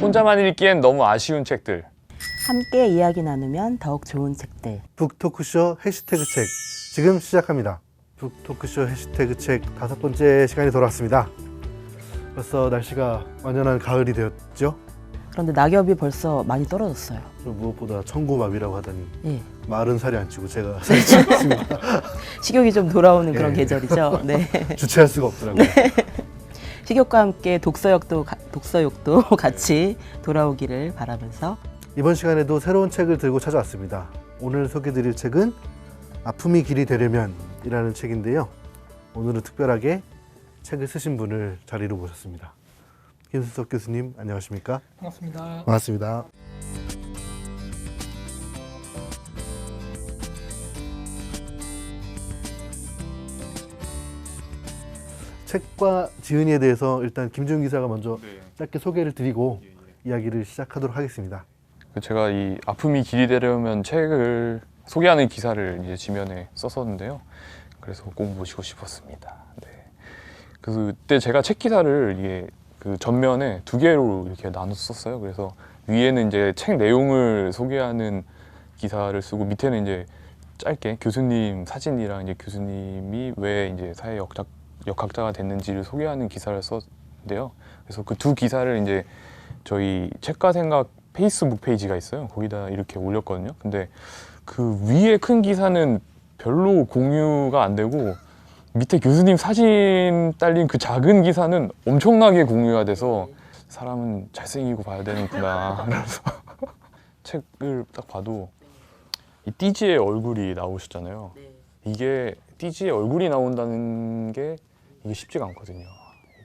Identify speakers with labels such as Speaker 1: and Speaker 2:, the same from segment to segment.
Speaker 1: 혼자만 읽기엔 너무 아쉬운 책들.
Speaker 2: 함께 이야기 나누면 더욱 좋은 책들.
Speaker 3: 북토크쇼 해시태그 책 지금 시작합니다. 북토크쇼 해시태그 책 5번째 시간이 돌아왔습니다. 벌써 날씨가 완연한 가을이 되었죠.
Speaker 2: 그런데 낙엽이 벌써 많이 떨어졌어요.
Speaker 3: 그리고 무엇보다 천고마비라고 하더니
Speaker 2: 예.
Speaker 3: 말은 살이 안 찌고 제가 살이 찌습니다.
Speaker 2: 식욕이 좀 돌아오는 그런
Speaker 3: 예.
Speaker 2: 계절이죠. 네.
Speaker 3: 주체할 수가 없더라고요.
Speaker 2: 식욕과 함께 독서욕도 같이 돌아오기를 바라면서
Speaker 3: 이번 시간에도 새로운 책을 들고 찾아왔습니다. 오늘 소개드릴 책은 아픔이 길이 되려면 이라는 책인데요. 오늘은 특별하게 책을 쓰신 분을 자리로 모셨습니다. 김수석 교수님 안녕하십니까?
Speaker 4: 반갑습니다.
Speaker 3: 반갑습니다. 책과 지은이에 대해서 일단 김지훈 기자가 먼저 짧게 소개를 드리고 이야기를 시작하도록 하겠습니다.
Speaker 1: 제가 이 아픔이 길이 되려면 책을 소개하는 기사를 이제 지면에 썼었는데요. 그래서 꼭 모시고 싶었습니다. 네. 그래서 그때 제가 책 기사를 이게 그 전면에 2개로 이렇게 나눠서 썼어요. 그래서 위에는 이제 책 내용을 소개하는 기사를 쓰고 밑에는 이제 짧게 교수님 사진이랑 이제 교수님이 왜 이제 사회 역학자가 됐는지를 소개하는 기사를 썼는데요. 그래서 그 2 기사를 이제 저희 책과 생각 페이스북 페이지가 있어요. 거기다 이렇게 올렸거든요. 근데 그 위에 큰 기사는 별로 공유가 안 되고 밑에 교수님 사진 딸린 그 작은 기사는 엄청나게 공유가 돼서 사람은 잘생기고 봐야 되는구나. 그래서 책을 딱 봐도 이 띠지의 얼굴이 나오셨잖아요. 이게 띠지의 얼굴이 나온다는 게 이게 쉽지가 않거든요.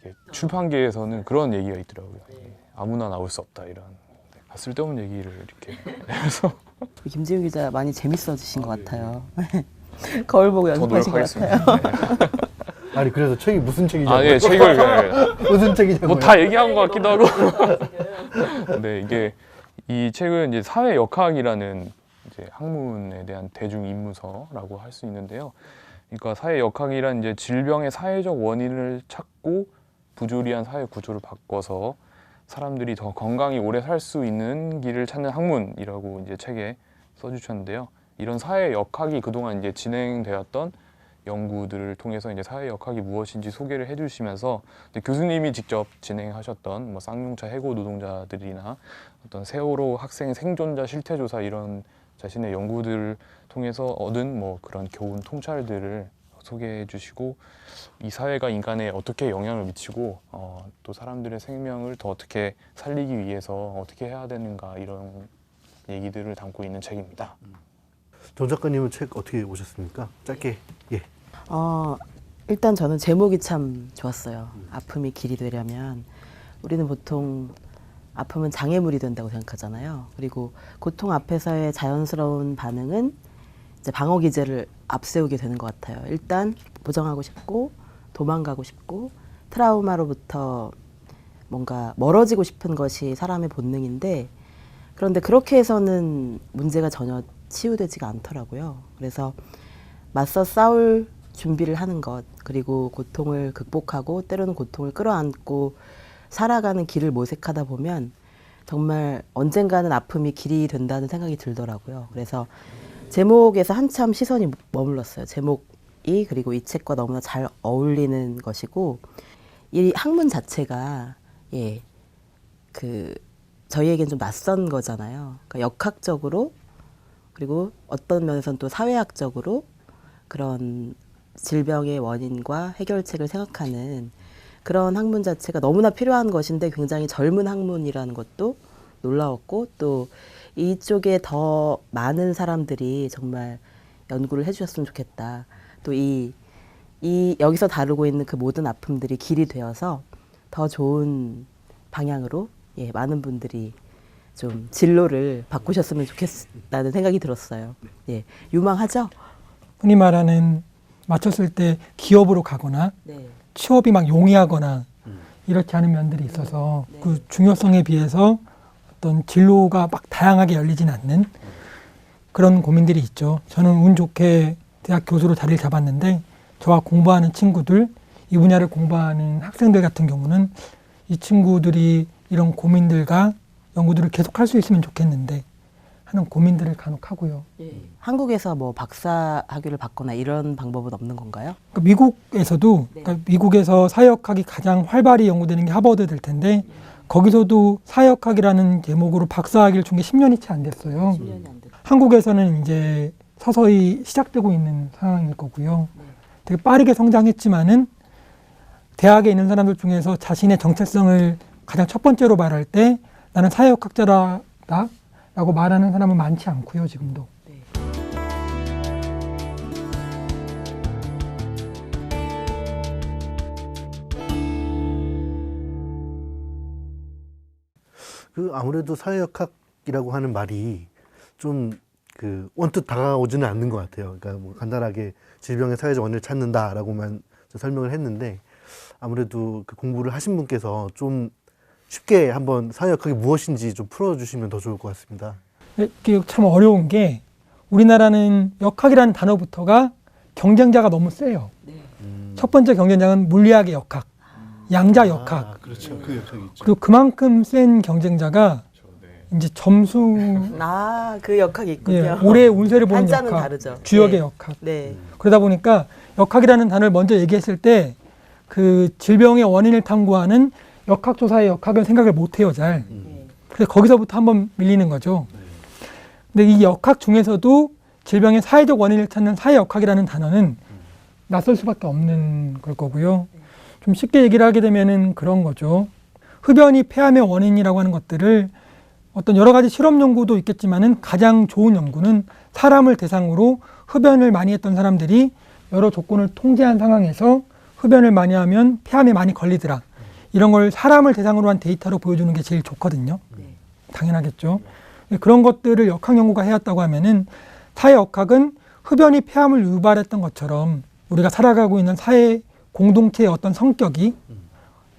Speaker 1: 이게 출판계에서는 그런 얘기가 있더라고요. 아무나 나올 수 없다 이런 쓸데없는 얘기를 이렇게 해서
Speaker 2: 김지훈 기자 많이 재밌어지신 것 같아요. 거울 보고 연습하신 것 같아요.
Speaker 3: 아니 그래서 책이 무슨 책이냐고요?
Speaker 1: 예, 책을
Speaker 3: 무슨 책이냐고요?
Speaker 1: 뭐 다 얘기한 것 같기도 하고. 네, 이게 이 책은 이제 사회 역학이라는 이제 학문에 대한 대중 임무서라고 할 수 있는데요. 그러니까 사회 역학이란 이제 질병의 사회적 원인을 찾고 부조리한 사회 구조를 바꿔서 사람들이 더 건강히 오래 살 수 있는 길을 찾는 학문이라고 이제 책에 써주셨는데요. 이런 사회 역학이 그동안 이제 진행되었던 연구들을 통해서 이제 사회 역학이 무엇인지 소개를 해주시면서 교수님이 직접 진행하셨던 뭐 쌍용차 해고 노동자들이나 어떤 세월호 학생 생존자 실태 조사 이런 자신의 연구들을 통해서 얻은 뭐 그런 교훈 통찰들을 소개해 주시고 이 사회가 인간에 어떻게 영향을 미치고 또 사람들의 생명을 더 어떻게 살리기 위해서 어떻게 해야 되는가 이런 얘기들을 담고 있는 책입니다.
Speaker 3: 정 작가님은 책 어떻게 보셨습니까? 짧게. 예.
Speaker 2: 일단 저는 제목이 참 좋았어요. 아픔이 길이 되려면 우리는 보통 아픔은 장애물이 된다고 생각하잖아요. 그리고 고통 앞에서의 자연스러운 반응은 이제 방어 기제를 앞세우게 되는 것 같아요. 일단 보정하고 싶고 도망가고 싶고 트라우마로부터 뭔가 멀어지고 싶은 것이 사람의 본능인데 그런데 그렇게 해서는 문제가 전혀 치유되지가 않더라고요. 그래서 맞서 싸울 준비를 하는 것 그리고 고통을 극복하고 때로는 고통을 끌어안고 살아가는 길을 모색하다 보면 정말 언젠가는 아픔이 길이 된다는 생각이 들더라고요. 그래서 제목에서 한참 시선이 머물렀어요. 제목이 그리고 이 책과 너무나 잘 어울리는 것이고 이 학문 자체가 저희에겐 좀 낯선 거잖아요. 그러니까 역학적으로 그리고 어떤 면에서는 또 사회학적으로 그런 질병의 원인과 해결책을 생각하는 그런 학문 자체가 너무나 필요한 것인데 굉장히 젊은 학문이라는 것도 놀라웠고 또 이쪽에 더 많은 사람들이 정말 연구를 해주셨으면 좋겠다. 또 이 여기서 다루고 있는 그 모든 아픔들이 길이 되어서 더 좋은 방향으로 많은 분들이 좀 진로를 바꾸셨으면 좋겠다는 생각이 들었어요. 유망하죠?
Speaker 4: 흔히 말하는 맞췄을 때 기업으로 가거나 취업이 막 용이하거나 이렇게 하는 면들이 있어서 그 중요성에 비해서 어떤 진로가 막 다양하게 열리진 않는 그런 고민들이 있죠. 저는 운 좋게 대학 교수로 자리를 잡았는데 저와 공부하는 친구들, 이 분야를 공부하는 학생들 같은 경우는 이 친구들이 이런 고민들과 연구들을 계속할 수 있으면 좋겠는데 하는 고민들을 간혹 하고요.
Speaker 2: 한국에서 뭐 박사 학위를 받거나 이런 방법은 없는 건가요?
Speaker 4: 그러니까 미국에서도 그러니까 미국에서 사회역학이 가장 활발히 연구되는 게 하버드일 텐데 거기서도 사회역학이라는 제목으로 박사학위를 준 게 10년이 채 안 됐어요.
Speaker 2: 10년이 안 됐.
Speaker 4: 한국에서는 이제 서서히 시작되고 있는 상황일 거고요. 되게 빠르게 성장했지만은 대학에 있는 사람들 중에서 자신의 정체성을 가장 첫 번째로 말할 때 나는 사회역학자다 라고 말하는 사람은 많지 않고요, 지금도.
Speaker 3: 그 아무래도 사회역학이라고 하는 말이 좀 그 원뜻 다가오지는 않는 것 같아요. 그러니까 뭐 간단하게 질병의 사회적 원인을 찾는다라고만 설명을 했는데 아무래도 그 공부를 하신 분께서 좀 쉽게 한번 사회역학이 무엇인지 좀 풀어주시면 더 좋을 것 같습니다.
Speaker 4: 이게 참 어려운 게 우리나라는 역학이라는 단어부터가 경쟁자가 너무 세요. 첫 번째 경쟁자는 물리학의 역학, 양자 역학.
Speaker 3: 그렇죠. 그 역학이 있죠.
Speaker 4: 그리고 그만큼 센 경쟁자가 이제 점수,
Speaker 2: 그 역학이 있군요.
Speaker 4: 예, 올해의 운세를 보는
Speaker 2: 한자는
Speaker 4: 역학,
Speaker 2: 다르죠.
Speaker 4: 주역의
Speaker 2: 네.
Speaker 4: 역학.
Speaker 2: 네.
Speaker 4: 그러다 보니까 역학이라는 단어를 먼저 얘기했을 때 그 질병의 원인을 탐구하는 역학조사의 역학을 생각을 못해요, 잘. 그래서 거기서부터 한번 밀리는 거죠. 근데 이 역학 중에서도 질병의 사회적 원인을 찾는 사회역학이라는 단어는 낯설 수밖에 없는 걸 거고요. 좀 쉽게 얘기를 하게 되면은 그런 거죠. 흡연이 폐암의 원인이라고 하는 것들을 어떤 여러 가지 실험 연구도 있겠지만은 가장 좋은 연구는 사람을 대상으로 흡연을 많이 했던 사람들이 여러 조건을 통제한 상황에서 흡연을 많이 하면 폐암에 많이 걸리더라. 이런 걸 사람을 대상으로 한 데이터로 보여주는 게 제일 좋거든요. 당연하겠죠. 그런 것들을 역학 연구가 해왔다고 하면은 사회역학은 흡연이 폐암을 유발했던 것처럼 우리가 살아가고 있는 사회 공동체의 어떤 성격이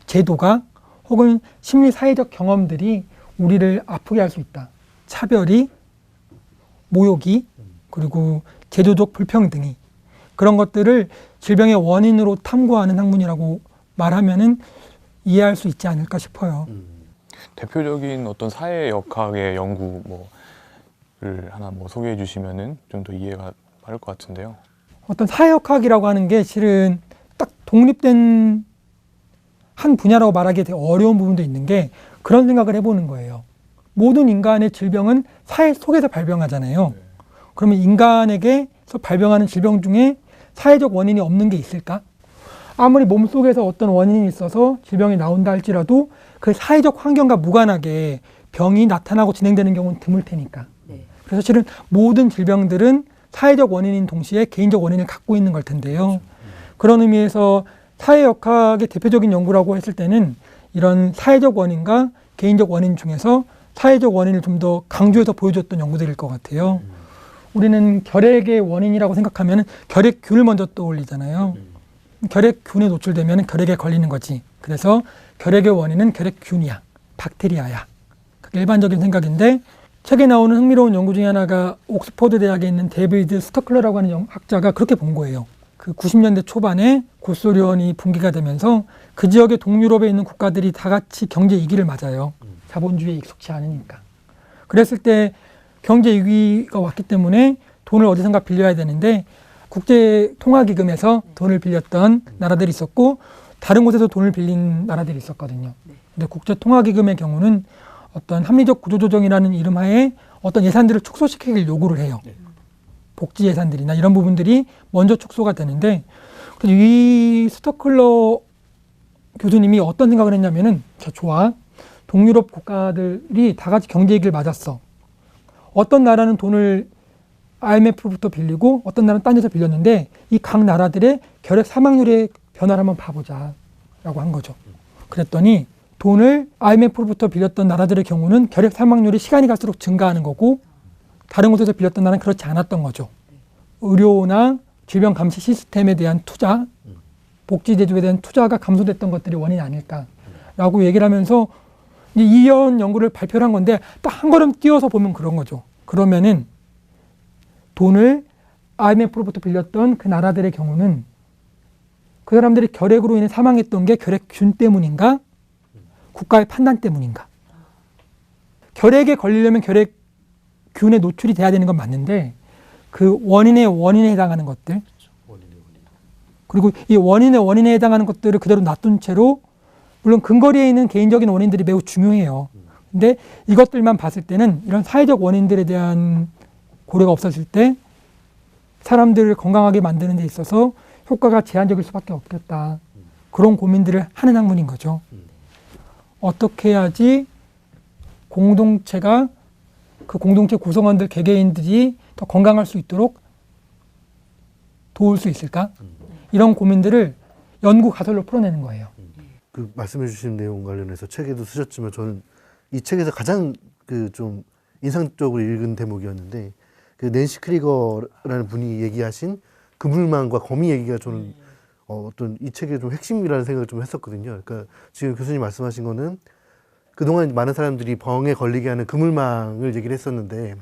Speaker 4: 제도가 혹은 심리 사회적 경험들이 우리를 아프게 할 수 있다. 차별이, 모욕이, 그리고 제도적 불평등이 그런 것들을 질병의 원인으로 탐구하는 학문이라고 말하면은 이해할 수 있지 않을까 싶어요.
Speaker 1: 대표적인 어떤 사회 역학의 연구 뭐를 하나 소개해 주시면은 좀 더 이해가 빠를 것 같은데요.
Speaker 4: 어떤 사회역학이라고 하는 게 실은 딱 독립된 한 분야라고 말하기 되게 어려운 부분도 있는 게 그런 생각을 해보는 거예요. 모든 인간의 질병은 사회 속에서 발병하잖아요. 그러면 인간에게서 발병하는 질병 중에 사회적 원인이 없는 게 있을까? 아무리 몸속에서 어떤 원인이 있어서 질병이 나온다 할지라도 그 사회적 환경과 무관하게 병이 나타나고 진행되는 경우는 드물 테니까. 그래서 실은 모든 질병들은 사회적 원인인 동시에 개인적 원인을 갖고 있는 걸 텐데요. 그런 의미에서 사회역학의 대표적인 연구라고 했을 때는 이런 사회적 원인과 개인적 원인 중에서 사회적 원인을 좀 더 강조해서 보여줬던 연구들일 것 같아요. 우리는 결핵의 원인이라고 생각하면 결핵균을 먼저 떠올리잖아요. 결핵균에 노출되면 결핵에 걸리는 거지. 그래서 결핵의 원인은 결핵균이야, 박테리아야. 그게 일반적인 생각인데 책에 나오는 흥미로운 연구 중에 하나가 옥스퍼드 대학에 있는 데이비드 스터클러라고 하는 학자가 그렇게 본 거예요. 그 90년대 초반에 구소련이 붕괴가 되면서 그 지역의 동유럽에 있는 국가들이 다 같이 경제 위기를 맞아요. 자본주의에 익숙치 않으니까. 그랬을 때 경제 위기가 왔기 때문에 돈을 어디선가 빌려야 되는데 국제통화기금에서 돈을 빌렸던 나라들이 있었고 다른 곳에서 돈을 빌린 나라들이 있었거든요. 근데 국제통화기금의 경우는 어떤 합리적 구조조정이라는 이름하에 어떤 예산들을 축소시키길 요구를 해요. 복지 예산들이나 이런 부분들이 먼저 축소가 되는데 이 스터클러 교수님이 어떤 생각을 했냐면은 자 좋아. 동유럽 국가들이 다 같이 경제 위기를 맞았어. 어떤 나라는 돈을 IMF로부터 빌리고 어떤 나라는 딴 데서 빌렸는데 이 각 나라들의 결핵 사망률의 변화를 한번 봐보자 라고 한 거죠. 그랬더니 돈을 IMF로부터 빌렸던 나라들의 경우는 결핵 사망률이 시간이 갈수록 증가하는 거고 다른 곳에서 빌렸던 나라는 그렇지 않았던 거죠. 의료나 질병 감시 시스템에 대한 투자, 복지 제도에 대한 투자가 감소됐던 것들이 원인이 아닐까라고 얘기를 하면서 이런 연구를 발표를 한 건데 딱 한 걸음 뛰어서 보면 그런 거죠. 그러면은 돈을 IMF로부터 빌렸던 그 나라들의 경우는 그 사람들이 결핵으로 인해 사망했던 게 결핵균 때문인가? 국가의 판단 때문인가? 결핵에 걸리려면 결핵균에 노출이 돼야 되는 건 맞는데 그 원인에 해당하는 것들 그리고 이 원인에 해당하는 것들을 그대로 놔둔 채로 물론 근거리에 있는 개인적인 원인들이 매우 중요해요. 근데 이것들만 봤을 때는 이런 사회적 원인들에 대한 고려가 없었을 때 사람들을 건강하게 만드는 데 있어서 효과가 제한적일 수밖에 없겠다. 그런 고민들을 하는 학문인 거죠. 어떻게 해야지 공동체가 그 공동체 구성원들 개개인들이 더 건강할 수 있도록 도울 수 있을까? 이런 고민들을 연구 가설로 풀어내는 거예요.
Speaker 3: 그 말씀해 주신 내용 관련해서 책에도 쓰셨지만 저는 이 책에서 가장 그 좀 인상적으로 읽은 대목이었는데 그 낸시 크리거라는 분이 얘기하신 그물망과 거미 얘기가 저는 어떤 이 책의 좀 핵심이라는 생각을 좀 했었거든요. 그러니까 지금 교수님 말씀하신 거는 그동안 많은 사람들이 병에 걸리게 하는 그물망을 얘기를 했었는데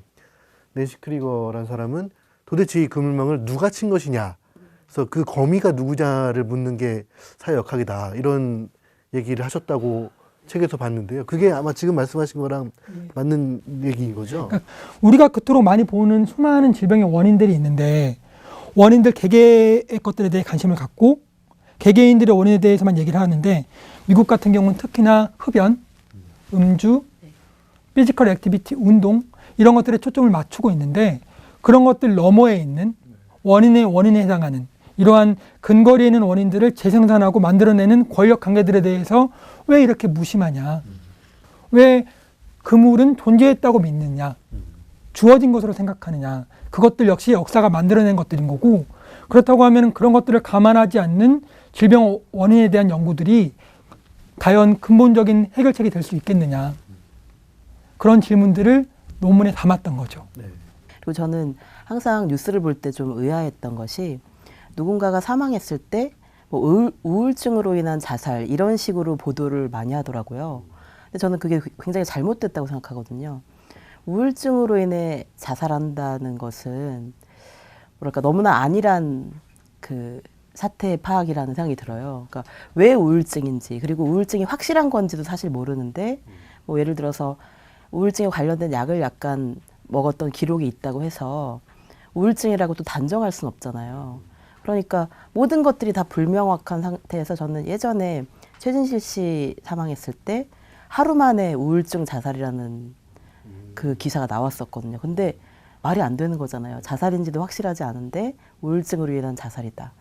Speaker 3: 낸시 크리거라는 사람은 도대체 이 그물망을 누가 친 것이냐, 그래서 그 거미가 누구냐를 묻는 게 사회 역학이다, 이런 얘기를 하셨다고 책에서 봤는데요. 그게 아마 지금 말씀하신 거랑 맞는 얘기인 거죠?
Speaker 4: 그러니까 우리가 그토록 많이 보는 수많은 질병의 원인들이 있는데 원인들 개개의 것들에 대해 관심을 갖고 개개인들의 원인에 대해서만 얘기를 하는데 미국 같은 경우는 특히나 흡연, 음주, 피지컬 액티비티, 운동 이런 것들에 초점을 맞추고 있는데 그런 것들 너머에 있는 원인에 해당하는 이러한 근거리에 있는 원인들을 재생산하고 만들어내는 권력 관계들에 대해서 왜 이렇게 무심하냐, 왜 그물은 존재했다고 믿느냐, 주어진 것으로 생각하느냐, 그것들 역시 역사가 만들어낸 것들인 거고, 그렇다고 하면 그런 것들을 감안하지 않는 질병 원인에 대한 연구들이 과연 근본적인 해결책이 될 수 있겠느냐, 그런 질문들을 논문에 담았던 거죠.
Speaker 2: 그리고 저는 항상 뉴스를 볼 때 좀 의아했던 것이 누군가가 사망했을 때 뭐 우울증으로 인한 자살 이런 식으로 보도를 많이 하더라고요. 근데 저는 그게 굉장히 잘못됐다고 생각하거든요. 우울증으로 인해 자살한다는 것은 뭐랄까 너무나 안일한 그 사태 파악이라는 생각이 들어요. 그러니까 왜 우울증인지, 그리고 우울증이 확실한 건지도 사실 모르는데 뭐 예를 들어서 우울증에 관련된 약을 약간 먹었던 기록이 있다고 해서 우울증이라고 또 단정할 수는 없잖아요. 그러니까 모든 것들이 다 불명확한 상태에서 저는 예전에 최진실 씨 사망했을 때 하루 만에 우울증 자살이라는 그 기사가 나왔었거든요. 근데 말이 안 되는 거잖아요. 자살인지도 확실하지 않은데 우울증으로 인한 자살이다.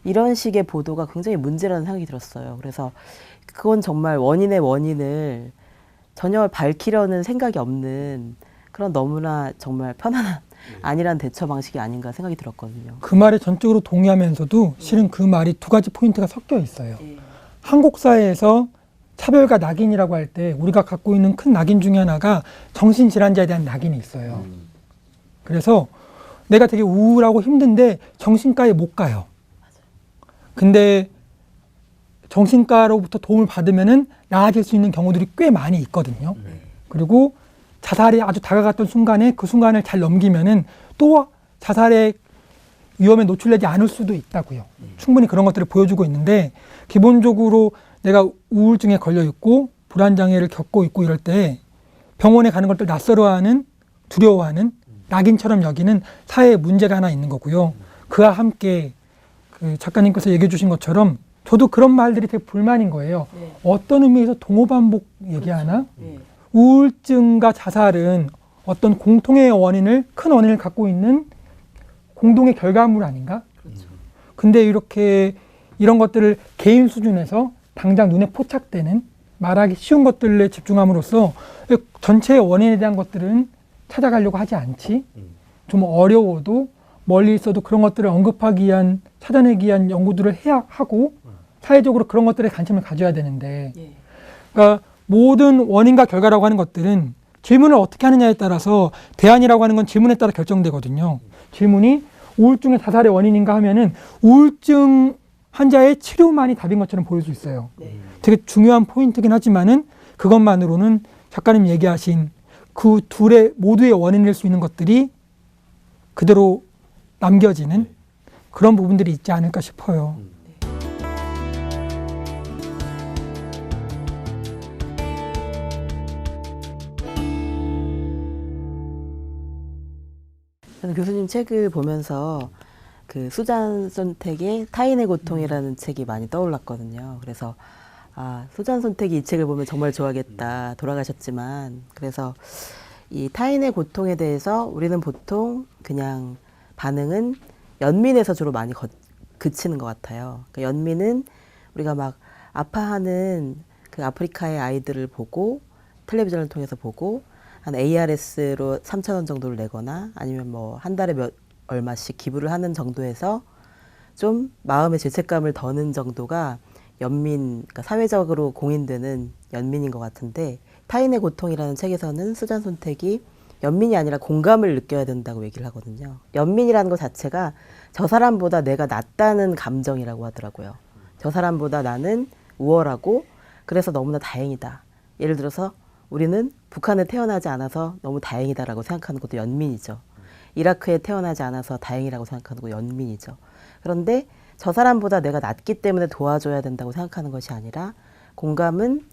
Speaker 2: 이런 식의 보도가 굉장히 문제라는 생각이 들었어요. 그래서 그건 정말 원인의 원인을 전혀 밝히려는 생각이 없는 그런 너무나 정말 편안한 안일한 대처 방식이 아닌가 생각이 들었거든요.
Speaker 4: 그 말에 전적으로 동의하면서도 실은 그 말이 두 가지 포인트가 섞여 있어요. 한국 사회에서 차별과 낙인이라고 할 때 우리가 갖고 있는 큰 낙인 중에 하나가 정신질환자에 대한 낙인이 있어요. 그래서 내가 되게 우울하고 힘든데 정신과에 못 가요. 근데 정신과로부터 도움을 받으면은 나아질 수 있는 경우들이 꽤 많이 있거든요. 그리고 자살이 아주 다가갔던 순간에 그 순간을 잘 넘기면은 또 자살의 위험에 노출되지 않을 수도 있다고요. 충분히 그런 것들을 보여주고 있는데 기본적으로 내가 우울증에 걸려 있고 불안장애를 겪고 있고 이럴 때 병원에 가는 것들 낯설어하는, 두려워하는, 낙인처럼 여기는 사회에 문제가 하나 있는 거고요. 그와 함께 그 작가님께서 얘기해 주신 것처럼 저도 그런 말들이 되게 불만인 거예요. 어떤 의미에서 동호반복 얘기하나? 우울증과 자살은 어떤 공통의 원인을, 큰 원인을 갖고 있는 공동의 결과물 아닌가? 근데 이렇게 이런 것들을 개인 수준에서 당장 눈에 포착되는 말하기 쉬운 것들에 집중함으로써 전체의 원인에 대한 것들은 찾아가려고 하지 않지. 좀 어려워도 멀리 있어도 그런 것들을 언급하기 위한, 찾아내기 위한 연구들을 해야 하고 사회적으로 그런 것들에 관심을 가져야 되는데 그러니까 모든 원인과 결과라고 하는 것들은 질문을 어떻게 하느냐에 따라서 대안이라고 하는 건 질문에 따라 결정되거든요. 질문이 우울증의 자살의 원인인가 하면은 우울증 환자의 치료만이 답인 것처럼 보일 수 있어요. 되게 중요한 포인트긴 하지만은 그것만으로는 작가님 얘기하신 그 둘의 모두의 원인일 수 있는 것들이 그대로 남겨지는 그런 부분들이 있지 않을까 싶어요.
Speaker 2: 저는 교수님 책을 보면서 그 수잔 손택의 타인의 고통이라는 책이 많이 떠올랐거든요. 그래서 수잔 손택이 이 책을 보면 정말 좋아하겠다. 돌아가셨지만 그래서 이 타인의 고통에 대해서 우리는 보통 그냥 반응은 연민에서 주로 많이 그치는 것 같아요. 그러니까 연민은 우리가 막 아파하는 그 아프리카의 아이들을 보고 텔레비전을 통해서 보고 한 ARS로 3,000원 정도를 내거나 아니면 뭐 한 달에 얼마씩 기부를 하는 정도에서 좀 마음의 죄책감을 더는 정도가 연민, 그러니까 사회적으로 공인되는 연민인 것 같은데 타인의 고통이라는 책에서는 수잔 손택이 연민이 아니라 공감을 느껴야 된다고 얘기를 하거든요. 연민이라는 것 자체가 저 사람보다 내가 낫다는 감정이라고 하더라고요. 저 사람보다 나는 우월하고 그래서 너무나 다행이다. 예를 들어서 우리는 북한에 태어나지 않아서 너무 다행이다라고 생각하는 것도 연민이죠. 이라크에 태어나지 않아서 다행이라고 생각하는 것도 연민이죠. 그런데 저 사람보다 내가 낫기 때문에 도와줘야 된다고 생각하는 것이 아니라 공감은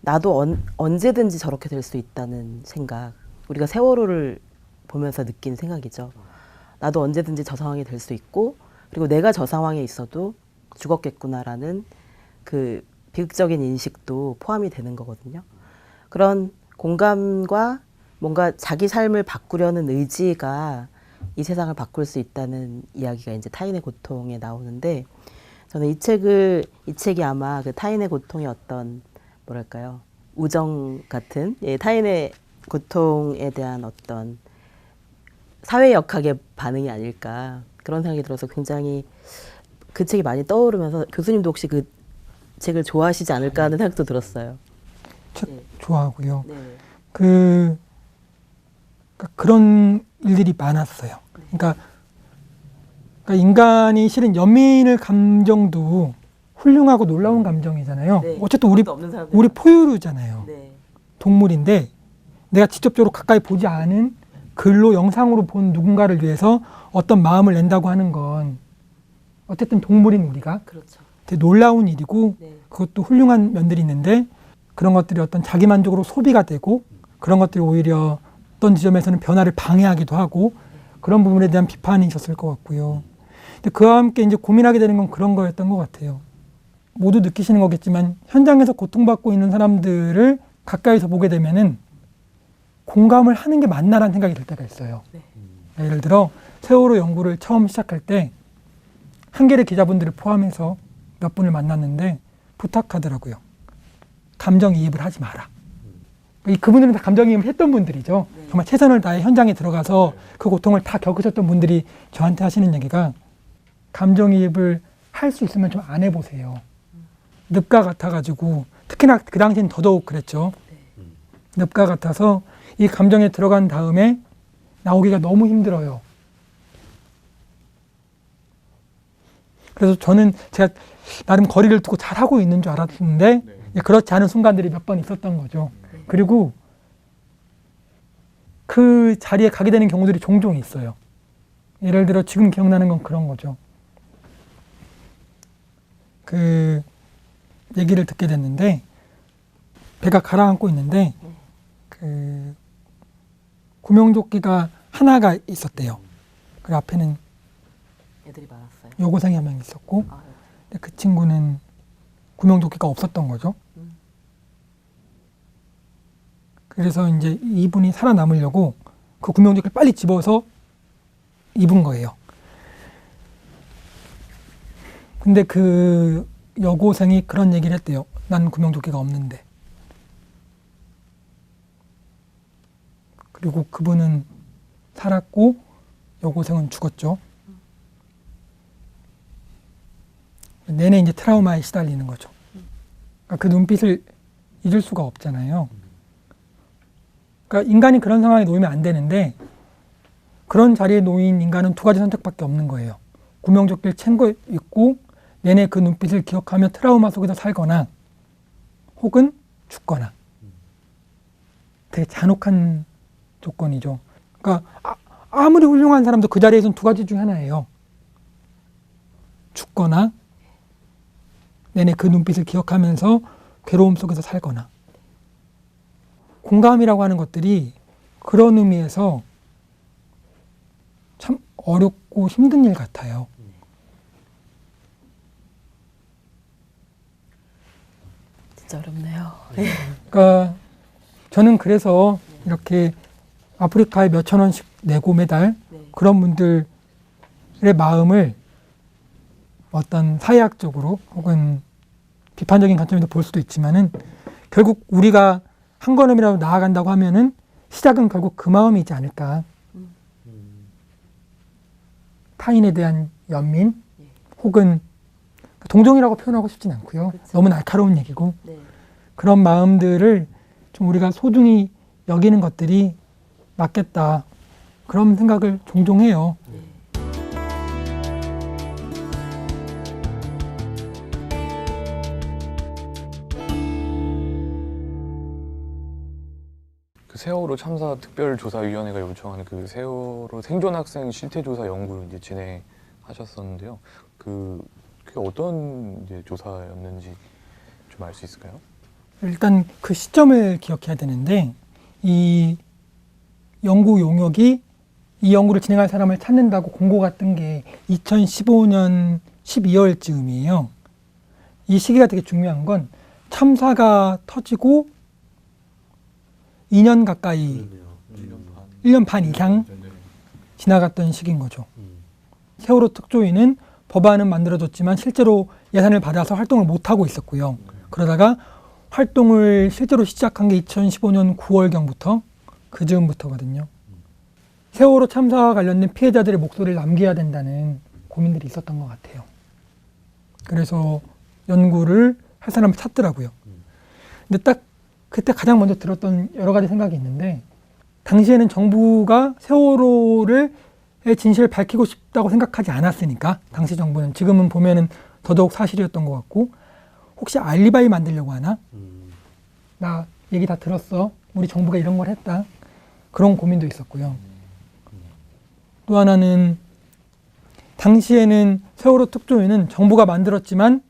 Speaker 2: 나도 언제든지 저렇게 될 수 있다는 생각. 우리가 세월호를 보면서 느낀 생각이죠. 나도 언제든지 저 상황이 될 수 있고 그리고 내가 저 상황에 있어도 죽었겠구나라는 그 비극적인 인식도 포함이 되는 거거든요. 그런 공감과 뭔가 자기 삶을 바꾸려는 의지가 이 세상을 바꿀 수 있다는 이야기가 이제 타인의 고통에 나오는데 저는 이 책이 아마 그 타인의 고통의 어떤 뭐랄까요 우정 같은 타인의 고통에 대한 어떤 사회 역학의 반응이 아닐까 그런 생각이 들어서 굉장히 그 책이 많이 떠오르면서 교수님도 혹시 그 책을 좋아하시지 않을까 하는 생각도 들었어요.
Speaker 4: 책 좋아하고요.
Speaker 2: 네.
Speaker 4: 그런 일들이 많았어요. 그러니까 인간이 실은 연민을 감정도 훌륭하고 놀라운 감정이잖아요.
Speaker 2: 네.
Speaker 4: 어쨌든
Speaker 2: 없는
Speaker 4: 우리 포유류잖아요.
Speaker 2: 네.
Speaker 4: 동물인데 내가 직접적으로 가까이 보지 않은 글로 영상으로 본 누군가를 위해서 어떤 마음을 낸다고 하는 건 어쨌든 동물인 우리가
Speaker 2: 그렇죠.
Speaker 4: 되게 놀라운 일이고
Speaker 2: 네.
Speaker 4: 그것도 훌륭한 면들이 있는데 그런 것들이 어떤 자기만족으로 소비가 되고 그런 것들이 오히려 어떤 지점에서는 변화를 방해하기도 하고 그런 부분에 대한 비판이 있었을 것 같고요. 근데 그와 함께 이제 고민하게 되는 건 그런 거였던 것 같아요. 모두 느끼시는 거겠지만 현장에서 고통받고 있는 사람들을 가까이서 보게 되면은 공감을 하는 게 맞나라는 생각이 들 때가 있어요.
Speaker 2: 네.
Speaker 4: 예를 들어 세월호 연구를 처음 시작할 때 한겨레 기자분들을 포함해서 몇 분을 만났는데 부탁하더라고요. 감정이입을 하지 마라. 그분들은 다 감정이입을 했던 분들이죠.
Speaker 2: 네.
Speaker 4: 정말 최선을 다해 현장에 들어가서 그 고통을 다 겪으셨던 분들이 저한테 하시는 얘기가 감정이입을 할 수 있으면 좀 안 해보세요. 늪과 같아가지고 특히나 그 당시엔 더더욱 그랬죠. 늪과 같아서 이 감정에 들어간 다음에 나오기가 너무 힘들어요. 그래서 저는 제가 나름 거리를 두고 잘하고 있는 줄 알았는데 그렇지 않은 순간들이 몇 번 있었던 거죠. 그리고 그 자리에 가게 되는 경우들이 종종 있어요. 예를 들어 지금 기억나는 건 그런 거죠. 그 얘기를 듣게 됐는데 배가 가라앉고 있는데 그 구명조끼가 하나가 있었대요. 그 앞에는
Speaker 2: 애들이 많았어요.
Speaker 4: 여고생이 한 명 있었고 근데 그 친구는 구명조끼가 없었던 거죠. 그래서 이제 이분이 살아남으려고 그 구명조끼를 빨리 집어서 입은 거예요. 근데 그 여고생이 그런 얘기를 했대요. 난 구명조끼가 없는데. 그리고 그분은 살았고 여고생은 죽었죠. 내내 이제 트라우마에 시달리는 거죠. 그러니까 그 눈빛을 잊을 수가 없잖아요. 그러니까 인간이 그런 상황에 놓이면 안 되는데 그런 자리에 놓인 인간은 두 가지 선택밖에 없는 거예요. 구명조끼를 챙겨 입고 내내 그 눈빛을 기억하며 트라우마 속에서 살거나 혹은 죽거나. 되게 잔혹한 조건이죠. 그러니까 아무리 훌륭한 사람도 그 자리에서는 두 가지 중에 하나예요. 죽거나 내내 그 눈빛을 기억하면서 괴로움 속에서 살거나. 공감이라고 하는 것들이 그런 의미에서 어렵고 힘든 일 같아요.
Speaker 2: 진짜 어렵네요.
Speaker 4: 그러니까 저는 그래서 이렇게 아프리카에 몇천 원씩 내고 매달 그런 분들의 마음을 어떤 사회학적으로 혹은 비판적인 관점에서 볼 수도 있지만은 결국 우리가 한 걸음이라도 나아간다고 하면은 시작은 결국 그 마음이지 않을까. 타인에 대한 연민 혹은 동정이라고 표현하고 싶진 않고요. 너무 날카로운 얘기고 그런 마음들을 좀 우리가 소중히 여기는 것들이 맞겠다. 그런 생각을 종종 해요.
Speaker 1: 그 세월호 참사 특별조사위원회가 요청하는 그 세월호 생존 학생 실태조사 연구를 이제 진행하셨었는데요. 그게 어떤 이제 조사였는지 좀 알 수 있을까요?
Speaker 4: 일단 그 시점을 기억해야 되는데 이 연구 용역이 이 연구를 진행할 사람을 찾는다고 공고가 뜬 게 2015년 12월쯤이에요. 이 시기가 되게 중요한 건 참사가 터지고 2년 가까이 1년 반 이상 지나갔던 시기인 거죠. 세월호 특조위는 법안은 만들어졌지만 실제로 예산을 받아서 활동을 못하고 있었고요. 그러다가 활동을 실제로 시작한 게 2015년 9월경부터 그 즈음부터거든요. 세월호 참사와 관련된 피해자들의 목소리를 남겨야 된다는 고민들이 있었던 것 같아요. 그래서 연구를 할 사람을 찾더라고요. 근데 딱 그때 가장 먼저 들었던 여러 가지 생각이 있는데 당시에는 정부가 세월호를 진실을 밝히고 싶다고 생각하지 않았으니까 당시 정부는 지금은 보면은 더더욱 사실이었던 것 같고 혹시 알리바이 만들려고 하나? 나 얘기 다 들었어. 우리 정부가 이런 걸 했다. 그런 고민도 있었고요. 또 하나는 당시에는 세월호 특조위는 정부가 만들었지만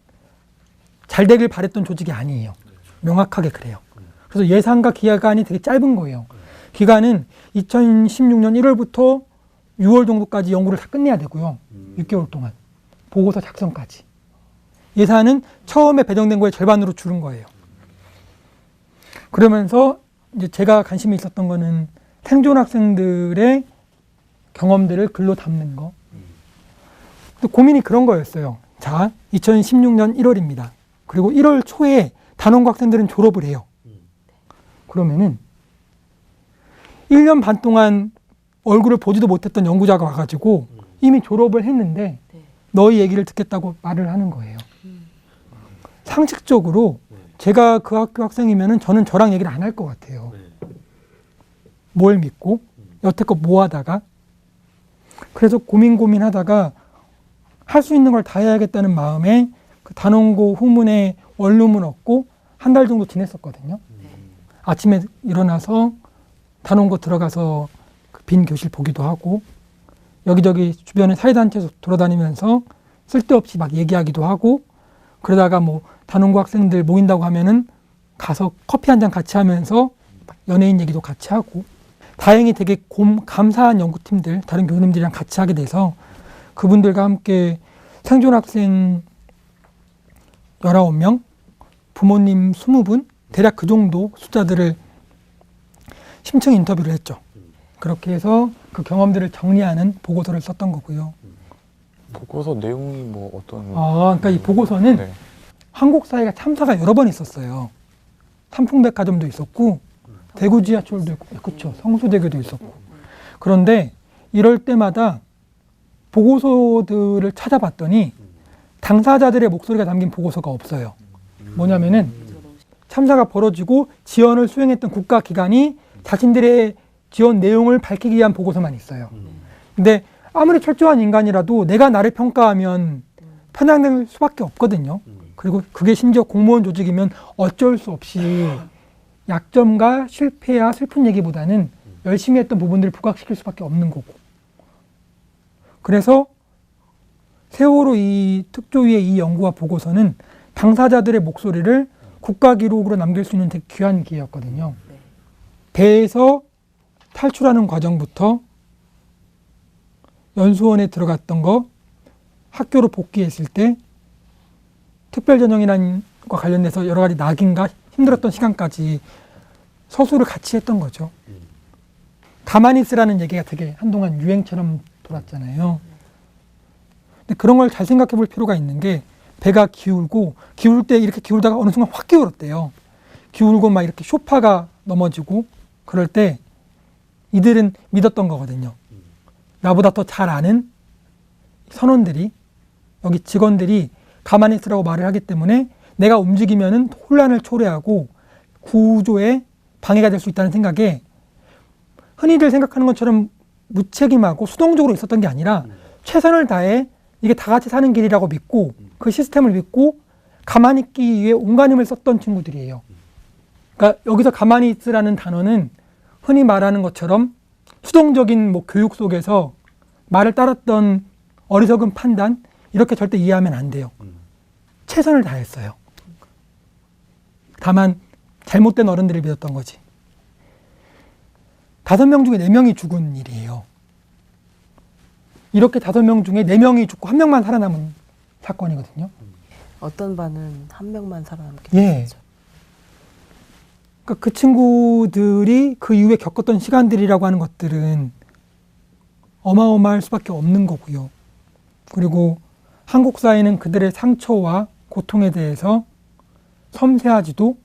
Speaker 4: 잘 되길 바랬던 조직이 아니에요. 명확하게 그래요. 그래서 예산과 기간이 되게 짧은 거예요. 기간은 2016년 1월부터 6월 정도까지 연구를 다 끝내야 되고요. 6개월 동안. 보고서 작성까지. 예산은 처음에 배정된 거의 절반으로 줄은 거예요. 그러면서 이제 제가 관심이 있었던 거는 생존 학생들의 경험들을 글로 담는 거. 또 고민이 그런 거였어요. 자, 2016년 1월입니다. 그리고 1월 초에 단원고 학생들은 졸업을 해요. 그러면은 1년 반 동안 얼굴을 보지도 못했던 연구자가 와가지고 이미 졸업을 했는데 너희 얘기를 듣겠다고 말을 하는 거예요. 상식적으로 제가 그 학교 학생이면은 저는 저랑 얘기를 안 할 것 같아요. 뭘 믿고 여태껏 뭐 하다가 그래서 고민하다가 할 수 있는 걸 다 해야겠다는 마음에 그 단원고 후문에 원룸을 얻고 한 달 정도 지냈었거든요. 아침에 일어나서 단원고 들어가서 그 빈 교실 보기도 하고 여기저기 주변에 사회단체에서 돌아다니면서 쓸데없이 막 얘기하기도 하고 그러다가 뭐 단원고 학생들 모인다고 하면은 가서 커피 한 잔 같이 하면서 연예인 얘기도 같이 하고 다행히 되게 감사한 연구팀들 다른 교수님들이랑 같이 하게 돼서 그분들과 함께 생존 학생 19명 부모님 20분 대략 그 정도 숫자들을 심층 인터뷰를 했죠. 그렇게 해서 그 경험들을 정리하는 보고서를 썼던 거고요.
Speaker 1: 보고서 내용이 뭐 어떤?
Speaker 4: 그러니까 이 보고서는
Speaker 1: 네.
Speaker 4: 한국 사회가 참사가 여러 번 있었어요. 삼풍백화점도 있었고 대구 지하철도 있고, 그렇죠. 성수대교도 있었고. 그런데 이럴 때마다 보고서들을 찾아봤더니 당사자들의 목소리가 담긴 보고서가 없어요. 뭐냐면은 참사가 벌어지고 지원을 수행했던 국가기관이 자신들의 지원 내용을 밝히기 위한 보고서만 있어요. 근데 아무리 철저한 인간이라도 내가 나를 평가하면 편향될 수밖에 없거든요. 그리고 그게 심지어 공무원 조직이면 어쩔 수 없이 약점과 실패야 슬픈 얘기보다는 열심히 했던 부분들을 부각시킬 수밖에 없는 거고. 그래서 세월호 이 특조위의 이 연구와 보고서는 당사자들의 목소리를 국가 기록으로 남길 수 있는 되게 귀한 기회였거든요. 배에서 탈출하는 과정부터 연수원에 들어갔던 거, 학교로 복귀했을 때 특별전형이란 과 관련돼서 여러 가지 낙인과 힘들었던 시간까지 서술을 같이 했던 거죠. 가만히 있으라는 얘기가 되게 한동안 유행처럼 돌았잖아요. 근데 그런 걸 잘 생각해 볼 필요가 있는 게, 배가 기울 때 이렇게 기울다가 어느 순간 확 기울었대요. 기울고 막 이렇게 쇼파가 넘어지고 그럴 때 이들은 믿었던 거거든요. 나보다 더 잘 아는 선원들이, 여기 직원들이 가만히 있으라고 말을 하기 때문에 내가 움직이면은 혼란을 초래하고 구조에 방해가 될 수 있다는 생각에 흔히들 생각하는 것처럼 무책임하고 수동적으로 있었던 게 아니라 최선을 다해 이게 다 같이 사는 길이라고 믿고 그 시스템을 믿고 가만히 있기 위해 온갖 힘을 썼던 친구들이에요. 그러니까 여기서 가만히 있으라는 단어는 흔히 말하는 것처럼 수동적인 뭐 교육 속에서 말을 따랐던 어리석은 판단, 이렇게 절대 이해하면 안 돼요. 최선을 다했어요. 다만 잘못된 어른들을 믿었던 거지. 5명 중에 4명이 죽은 일이에요. 이렇게 5명 중에 4명이 죽고 1명만 살아남은 사건이거든요.
Speaker 2: 어떤 반은 한 명만 살아남게
Speaker 4: 예.
Speaker 2: 됐죠.
Speaker 4: 그러니까 그 친구들이 그 이후에 겪었던 시간들이라고 하는 것들은 어마어마할 수밖에 없는 거고요. 그리고 한국 사회는 그들의 상처와 고통에 대해서 섬세하지도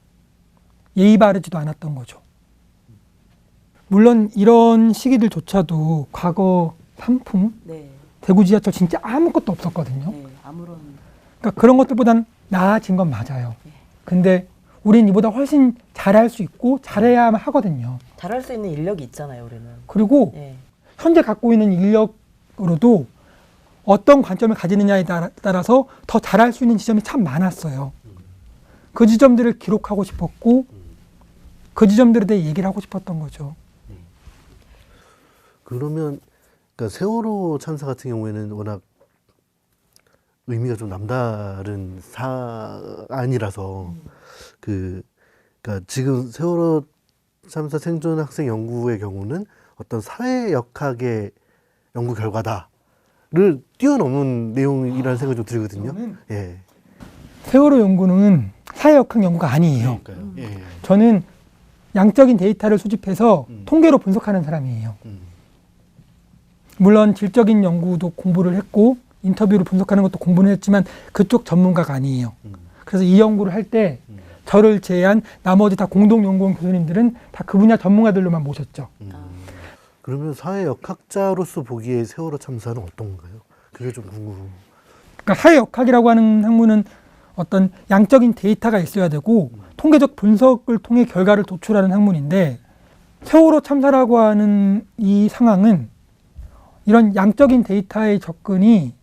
Speaker 4: 예의 바르지도 않았던 거죠. 물론 이런 시기들조차도 과거 산풍,
Speaker 2: 네.
Speaker 4: 대구 지하철 진짜 아무것도 없었거든요.
Speaker 2: 네. 아무런
Speaker 4: 그러니까 그런 것들보단 나아진 건 맞아요. 근데 우린 이보다 훨씬 잘할 수 있고 잘해야 하거든요.
Speaker 2: 잘할 수 있는 인력이 있잖아요, 우리는.
Speaker 4: 그리고
Speaker 2: 네.
Speaker 4: 현재 갖고 있는 인력으로도 어떤 관점을 가지느냐에 따라서 더 잘할 수 있는 지점이 참 많았어요. 그 지점들을 기록하고 싶었고 그 지점들에 대해 얘기를 하고 싶었던 거죠.
Speaker 3: 그러면 그러니까 세월호 참사 같은 경우에는 워낙 의미가 좀 남다른 사안이라서 그러니까 지금 세월호 참사 생존 학생 연구의 경우는 어떤 사회역학의 연구 결과다를 뛰어넘는 내용이라는 생각이 좀 들거든요. 예.
Speaker 4: 세월호 연구는 사회역학 연구가 아니에요.
Speaker 3: 그러니까요. 예.
Speaker 4: 저는 양적인 데이터를 수집해서 통계로 분석하는 사람이에요. 물론 질적인 연구도 공부를 했고 인터뷰를 분석하는 것도 공부는 했지만 그쪽 전문가가 아니에요. 그래서 이 연구를 할 때 저를 제외한 나머지 다 공동연구원 교수님들은 다 그 분야 전문가들로만 모셨죠.
Speaker 3: 그러면 사회역학자로서 보기에 세월호 참사는 어떤가요? 그게 좀 궁금해요.
Speaker 4: 그러니까 사회역학이라고 하는 학문은 어떤 양적인 데이터가 있어야 되고 통계적 분석을 통해 결과를 도출하는 학문인데, 세월호 참사라고 하는 이 상황은 이런 양적인 데이터의 접근이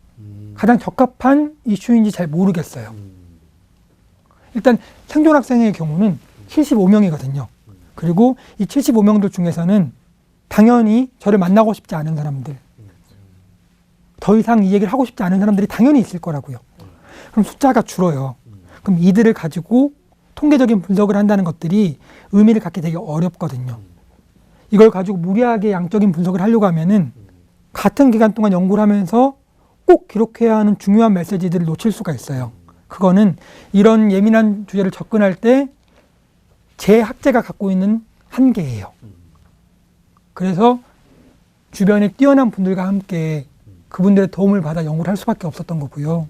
Speaker 4: 가장 적합한 이슈인지 잘 모르겠어요. 일단 생존 학생의 경우는 75명이거든요. 그리고 이 75명들 중에서는 당연히 저를 만나고 싶지 않은 사람들, 더 이상 이 얘기를 하고 싶지 않은 사람들이 당연히 있을 거라고요. 그럼 숫자가 줄어요. 그럼 이들을 가지고 통계적인 분석을 한다는 것들이 의미를 갖기 되게 어렵거든요. 이걸 가지고 무리하게 양적인 분석을 하려고 하면은 같은 기간 동안 연구를 하면서 꼭 기록해야 하는 중요한 메시지들을 놓칠 수가 있어요. 그거는 이런 예민한 주제를 접근할 때 제 학제가 갖고 있는 한계예요. 그래서 주변에 뛰어난 분들과 함께 그분들의 도움을 받아 연구를 할 수밖에 없었던 거고요.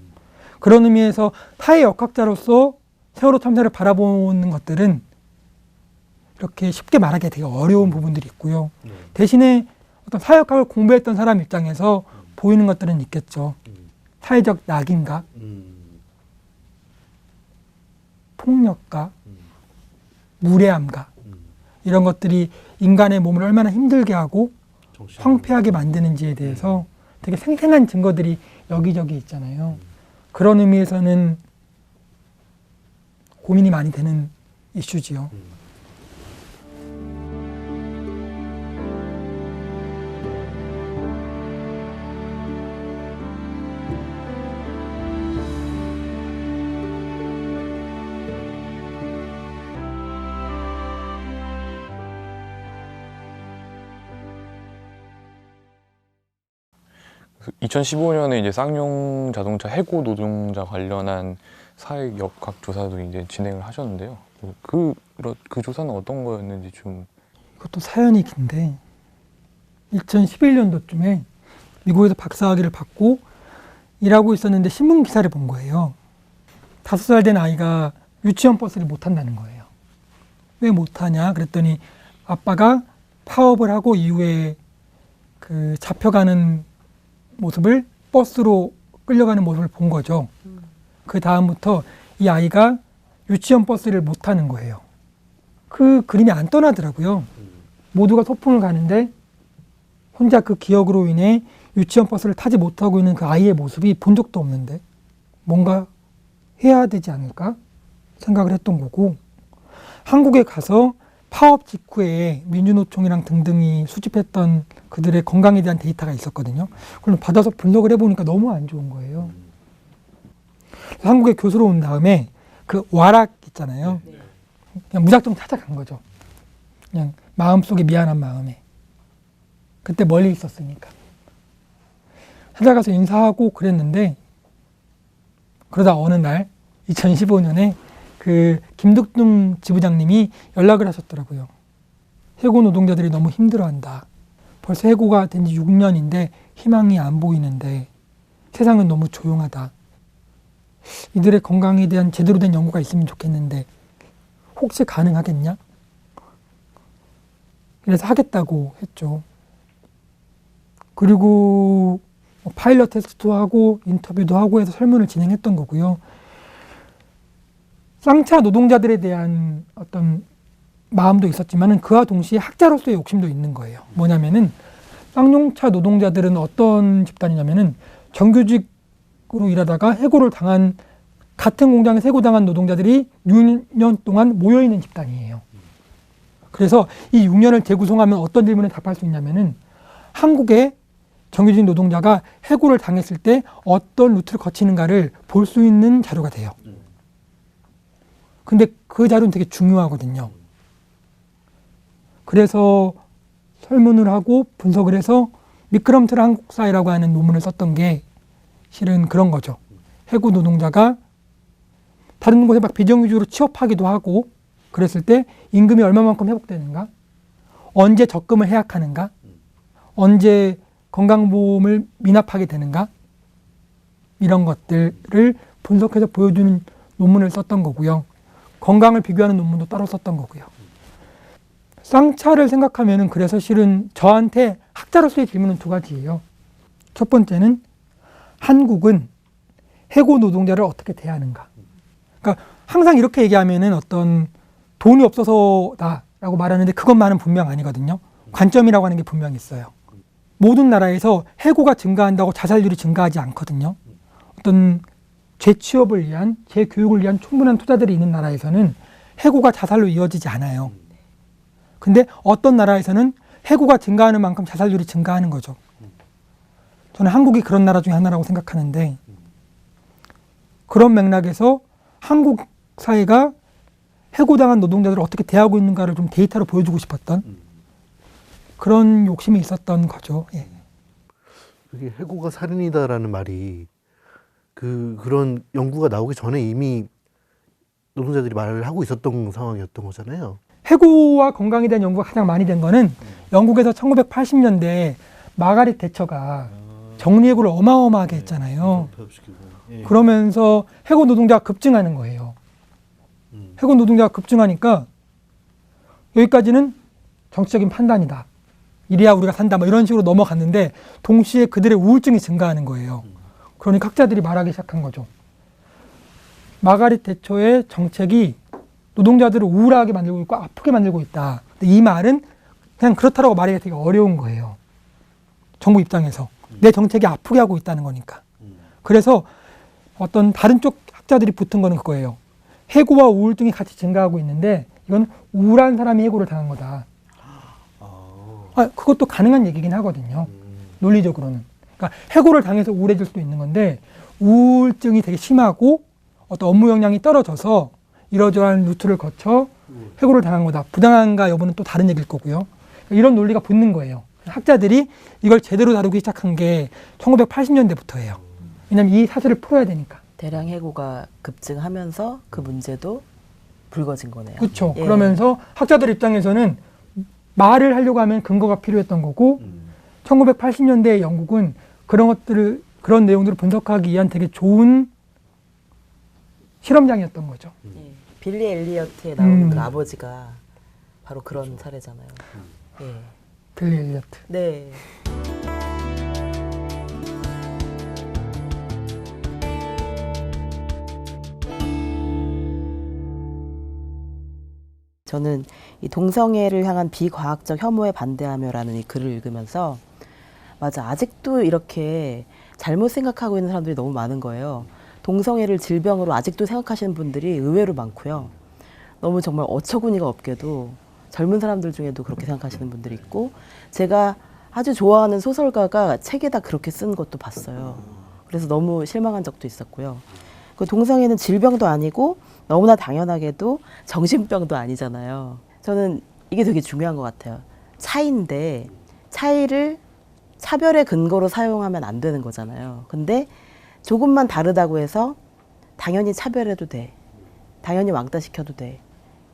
Speaker 4: 그런 의미에서 사회역학자로서 세월호 참사를 바라보는 것들은 이렇게 쉽게 말하기 되게 어려운 부분들이 있고요. 대신에 어떤 사회역학을 공부했던 사람 입장에서 보이는 것들은 있겠죠. 사회적 낙인각, 폭력각, 무례함각, 이런 것들이 인간의 몸을 얼마나 힘들게 하고 황폐하게 만드는지에 대해서 되게 생생한 증거들이 여기저기 있잖아요. 그런 의미에서는 고민이 많이 되는 이슈지요.
Speaker 1: 2015년에 이제 쌍용 자동차 해고 노동자 관련한 사회 역학 조사도 이제 진행을 하셨는데요. 그 조사는 어떤 거였는지 좀.
Speaker 4: 이것도 사연이 긴데 2011년도쯤에 미국에서 박사학위를 받고 일하고 있었는데 신문 기사를 본 거예요. 5살 된 아이가 유치원 버스를 못 탄다는 거예요. 왜 못 타냐 그랬더니 아빠가 파업을 하고 이후에 그 잡혀가는 모습을 버스로 끌려가는 모습을 본 거죠. 그 다음부터 이 아이가 유치원 버스를 못 타는 거예요. 그 그림이 안 떠나더라고요. 모두가 소풍을 가는데 혼자 그 기억으로 인해 유치원 버스를 타지 못하고 있는 그 아이의 모습이 본 적도 없는데 뭔가 해야 되지 않을까 생각을 했던 거고, 한국에 가서 파업 직후에 민주노총이랑 등등이 수집했던 그들의 건강에 대한 데이터가 있었거든요. 그걸 받아서 분석을 해보니까 너무 안 좋은 거예요. 한국에 교수로 온 다음에 그 와락 있잖아요. 그냥 무작정 찾아간 거죠. 그냥 마음속에 미안한 마음에. 그때 멀리 있었으니까. 찾아가서 인사하고 그랬는데, 그러다 어느 날 2015년에 그 김덕중 지부장님이 연락을 하셨더라고요. 해고 노동자들이 너무 힘들어한다. 벌써 해고가 된 지 6년인데 희망이 안 보이는데 세상은 너무 조용하다. 이들의 건강에 대한 제대로 된 연구가 있으면 좋겠는데 혹시 가능하겠냐? 그래서 하겠다고 했죠. 그리고 파일럿 테스트도 하고 인터뷰도 하고 해서 설문을 진행했던 거고요. 쌍차 노동자들에 대한 어떤 마음도 있었지만 그와 동시에 학자로서의 욕심도 있는 거예요. 뭐냐면은 쌍용차 노동자들은 어떤 집단이냐면은 정규직으로 일하다가 해고를 당한, 같은 공장에서 해고당한 노동자들이 6년 동안 모여있는 집단이에요. 그래서 이 6년을 재구성하면 어떤 질문에 답할 수 있냐면은 한국의 정규직 노동자가 해고를 당했을 때 어떤 루트를 거치는가를 볼 수 있는 자료가 돼요. 근데 그 자료는 되게 중요하거든요. 그래서 설문을 하고 분석을 해서 미끄럼틀 한국 사회라고 하는 논문을 썼던 게 실은 그런 거죠. 해고 노동자가 다른 곳에 막 비정규직으로 취업하기도 하고 그랬을 때 임금이 얼마만큼 회복되는가, 언제 적금을 해약하는가, 언제 건강보험을 미납하게 되는가, 이런 것들을 분석해서 보여주는 논문을 썼던 거고요. 건강을 비교하는 논문도 따로 썼던 거고요. 쌍차를 생각하면은 그래서 실은 저한테 학자로서의 질문은 두 가지예요. 첫 번째는 한국은 해고 노동자를 어떻게 대하는가. 그러니까 항상 이렇게 얘기하면은 어떤 돈이 없어서다라고 말하는데 그것만은 분명 아니거든요. 관점이라고 하는 게 분명히 있어요. 모든 나라에서 해고가 증가한다고 자살률이 증가하지 않거든요. 어떤 재취업을 위한, 재교육을 위한 충분한 투자들이 있는 나라에서는 해고가 자살로 이어지지 않아요. 근데 어떤 나라에서는 해고가 증가하는 만큼 자살률이 증가하는 거죠. 저는 한국이 그런 나라 중에 하나라고 생각하는데, 그런 맥락에서 한국 사회가 해고당한 노동자들을 어떻게 대하고 있는가를 좀 데이터로 보여주고 싶었던 그런 욕심이 있었던 거죠. 예.
Speaker 3: 그게 해고가 살인이다라는 말이 그런 연구가 나오기 전에 이미 노동자들이 말을 하고 있었던 상황이었던 거잖아요.
Speaker 4: 해고와 건강에 대한 연구가 가장 많이 된 거는 영국에서 1980년대에 마가렛 대처가 정리해고를 어마어마하게 했잖아요. 그러면서 해고 노동자가 급증하는 거예요. 해고 노동자가 급증하니까 여기까지는 정치적인 판단이다. 이래야 우리가 산다. 뭐 이런 식으로 넘어갔는데 동시에 그들의 우울증이 증가하는 거예요. 그러니까 학자들이 말하기 시작한 거죠. 마가렛 대처의 정책이 노동자들을 우울하게 만들고 있고 아프게 만들고 있다. 근데 이 말은 그냥 그렇다라고 말하기가 되게 어려운 거예요. 정부 입장에서. 내 정책이 아프게 하고 있다는 거니까. 그래서 어떤 다른 쪽 학자들이 붙은 거는 그거예요. 해고와 우울증이 같이 증가하고 있는데 이건 우울한 사람이 해고를 당한 거다. 그것도 가능한 얘기긴 하거든요. 논리적으로는. 그러니까 해고를 당해서 우울해질 수도 있는 건데 우울증이 되게 심하고 어떤 업무 역량이 떨어져서 이러저러한 루트를 거쳐 해고를 당한 거다. 부당한가 여부는 또 다른 얘기일 거고요. 그러니까 이런 논리가 붙는 거예요. 학자들이 이걸 제대로 다루기 시작한 게 1980년대부터예요. 왜냐하면 이 사슬을 풀어야 되니까.
Speaker 2: 대량 해고가 급증하면서 그 문제도 불거진 거네요.
Speaker 4: 그렇죠.
Speaker 2: 예.
Speaker 4: 그러면서 학자들 입장에서는 말을 하려고 하면 근거가 필요했던 거고 1980년대 영국은 그런 내용들을 분석하기 위한 되게 좋은 실험장이었던 거죠.
Speaker 2: 예. 빌리 엘리어트에 나오는 그 아버지가 바로 그런 사례잖아요. 예.
Speaker 4: 빌리 엘리어트.
Speaker 2: 네. 저는 이 동성애를 향한 비과학적 혐오에 반대하며라는 이 글을 읽으면서 맞아, 아직도 이렇게 잘못 생각하고 있는 사람들이 너무 많은 거예요. 동성애를 질병으로 아직도 생각하시는 분들이 의외로 많고요. 너무 정말 어처구니가 없게도 젊은 사람들 중에도 그렇게 생각하시는 분들이 있고, 제가 아주 좋아하는 소설가가 책에다 그렇게 쓴 것도 봤어요. 그래서 너무 실망한 적도 있었고요. 그 동성애는 질병도 아니고 너무나 당연하게도 정신병도 아니잖아요. 저는 이게 되게 중요한 것 같아요. 차이인데 차이를 차별의 근거로 사용하면 안 되는 거잖아요. 근데 조금만 다르다고 해서 당연히 차별해도 돼. 당연히 왕따시켜도 돼.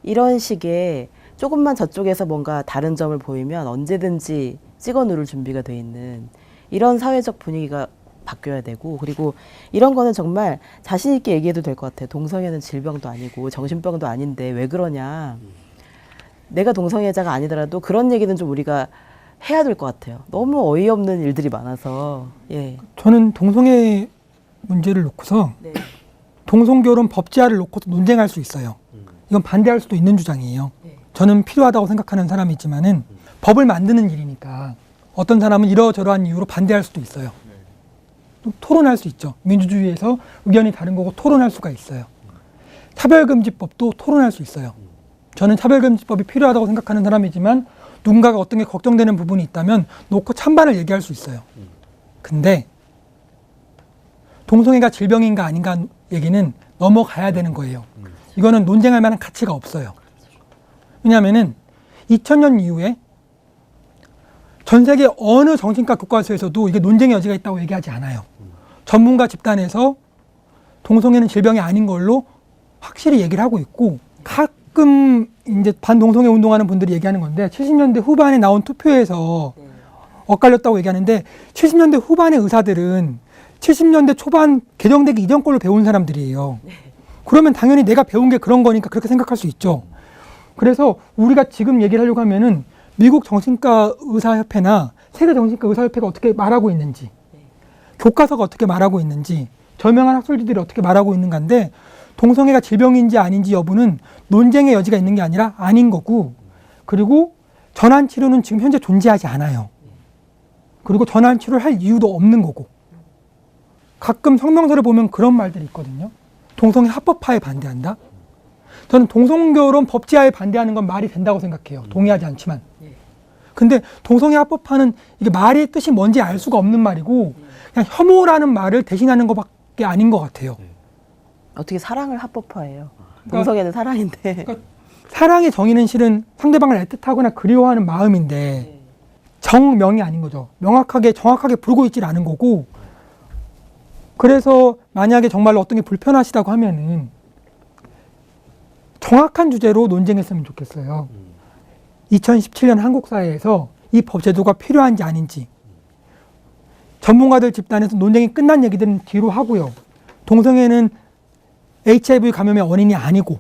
Speaker 2: 이런 식의 조금만 저쪽에서 뭔가 다른 점을 보이면 언제든지 찍어 누를 준비가 돼 있는 이런 사회적 분위기가 바뀌어야 되고, 그리고 이런 거는 정말 자신 있게 얘기해도 될 것 같아요. 동성애는 질병도 아니고 정신병도 아닌데 왜 그러냐. 내가 동성애자가 아니더라도 그런 얘기는 좀 우리가 해야 될 것 같아요. 너무 어이없는 일들이 많아서. 예.
Speaker 4: 저는 동성애 문제를 놓고서
Speaker 2: 네.
Speaker 4: 동성결혼 법제화를 놓고도 논쟁할 수 있어요. 이건 반대할 수도 있는 주장이에요.
Speaker 2: 네.
Speaker 4: 저는 필요하다고 생각하는 사람이지만은 법을 만드는 일이니까 어떤 사람은 이러저러한 이유로 반대할 수도 있어요. 또 토론할 수 있죠. 민주주의에서 의견이 다른 거고 토론할 수가 있어요. 차별금지법도 토론할 수 있어요. 저는 차별금지법이 필요하다고 생각하는 사람이지만 누군가가 어떤 게 걱정되는 부분이 있다면 놓고 찬반을 얘기할 수 있어요. 근데 동성애가 질병인가 아닌가 얘기는 넘어가야 되는 거예요. 이거는 논쟁할 만한 가치가 없어요. 왜냐하면은 2000년 이후에 전 세계 어느 정신과 교과서에서도 이게 논쟁의 여지가 있다고 얘기하지 않아요. 전문가 집단에서 동성애는 질병이 아닌 걸로 확실히 얘기를 하고 있고, 가끔 이제 반동성애 운동하는 분들이 얘기하는 건데 70년대 후반에 나온 투표에서 엇갈렸다고 얘기하는데 70년대 후반의 의사들은 70년대 초반 개정되기 이전 걸로 배운 사람들이에요. 그러면 당연히 내가 배운 게 그런 거니까 그렇게 생각할 수 있죠. 그래서 우리가 지금 얘기를 하려고 하면은 미국 정신과 의사협회나 세계 정신과 의사협회가 어떻게 말하고 있는지, 교과서가 어떻게 말하고 있는지, 저명한 학술지들이 어떻게 말하고 있는가인데, 동성애가 질병인지 아닌지 여부는 논쟁의 여지가 있는 게 아니라 아닌 거고, 그리고 전환 치료는 지금 현재 존재하지 않아요. 그리고 전환 치료를 할 이유도 없는 거고, 가끔 성명서를 보면 그런 말들이 있거든요. 동성애 합법화에 반대한다. 저는 동성결혼 법제화에 반대하는 건 말이 된다고 생각해요. 동의하지 않지만. 근데 동성애 합법화는 이게 말의 뜻이 뭔지 알 수가 없는 말이고 그냥 혐오라는 말을 대신하는 것밖에 아닌 것 같아요.
Speaker 2: 어떻게 사랑을 합법화해요? 동성애는 사랑인데.
Speaker 4: 그러니까 사랑의 정의는 실은 상대방을 애틋하거나 그리워하는 마음인데 정명이 아닌 거죠. 정확하게 부르고 있질 않은 거고, 그래서 만약에 정말로 어떤 게 불편하시다고 하면은 정확한 주제로 논쟁했으면 좋겠어요. 2017년 한국 사회에서 이 법 제도가 필요한지 아닌지, 전문가들 집단에서 논쟁이 끝난 얘기들은 뒤로 하고요. 동성애는 HIV 감염의 원인이 아니고,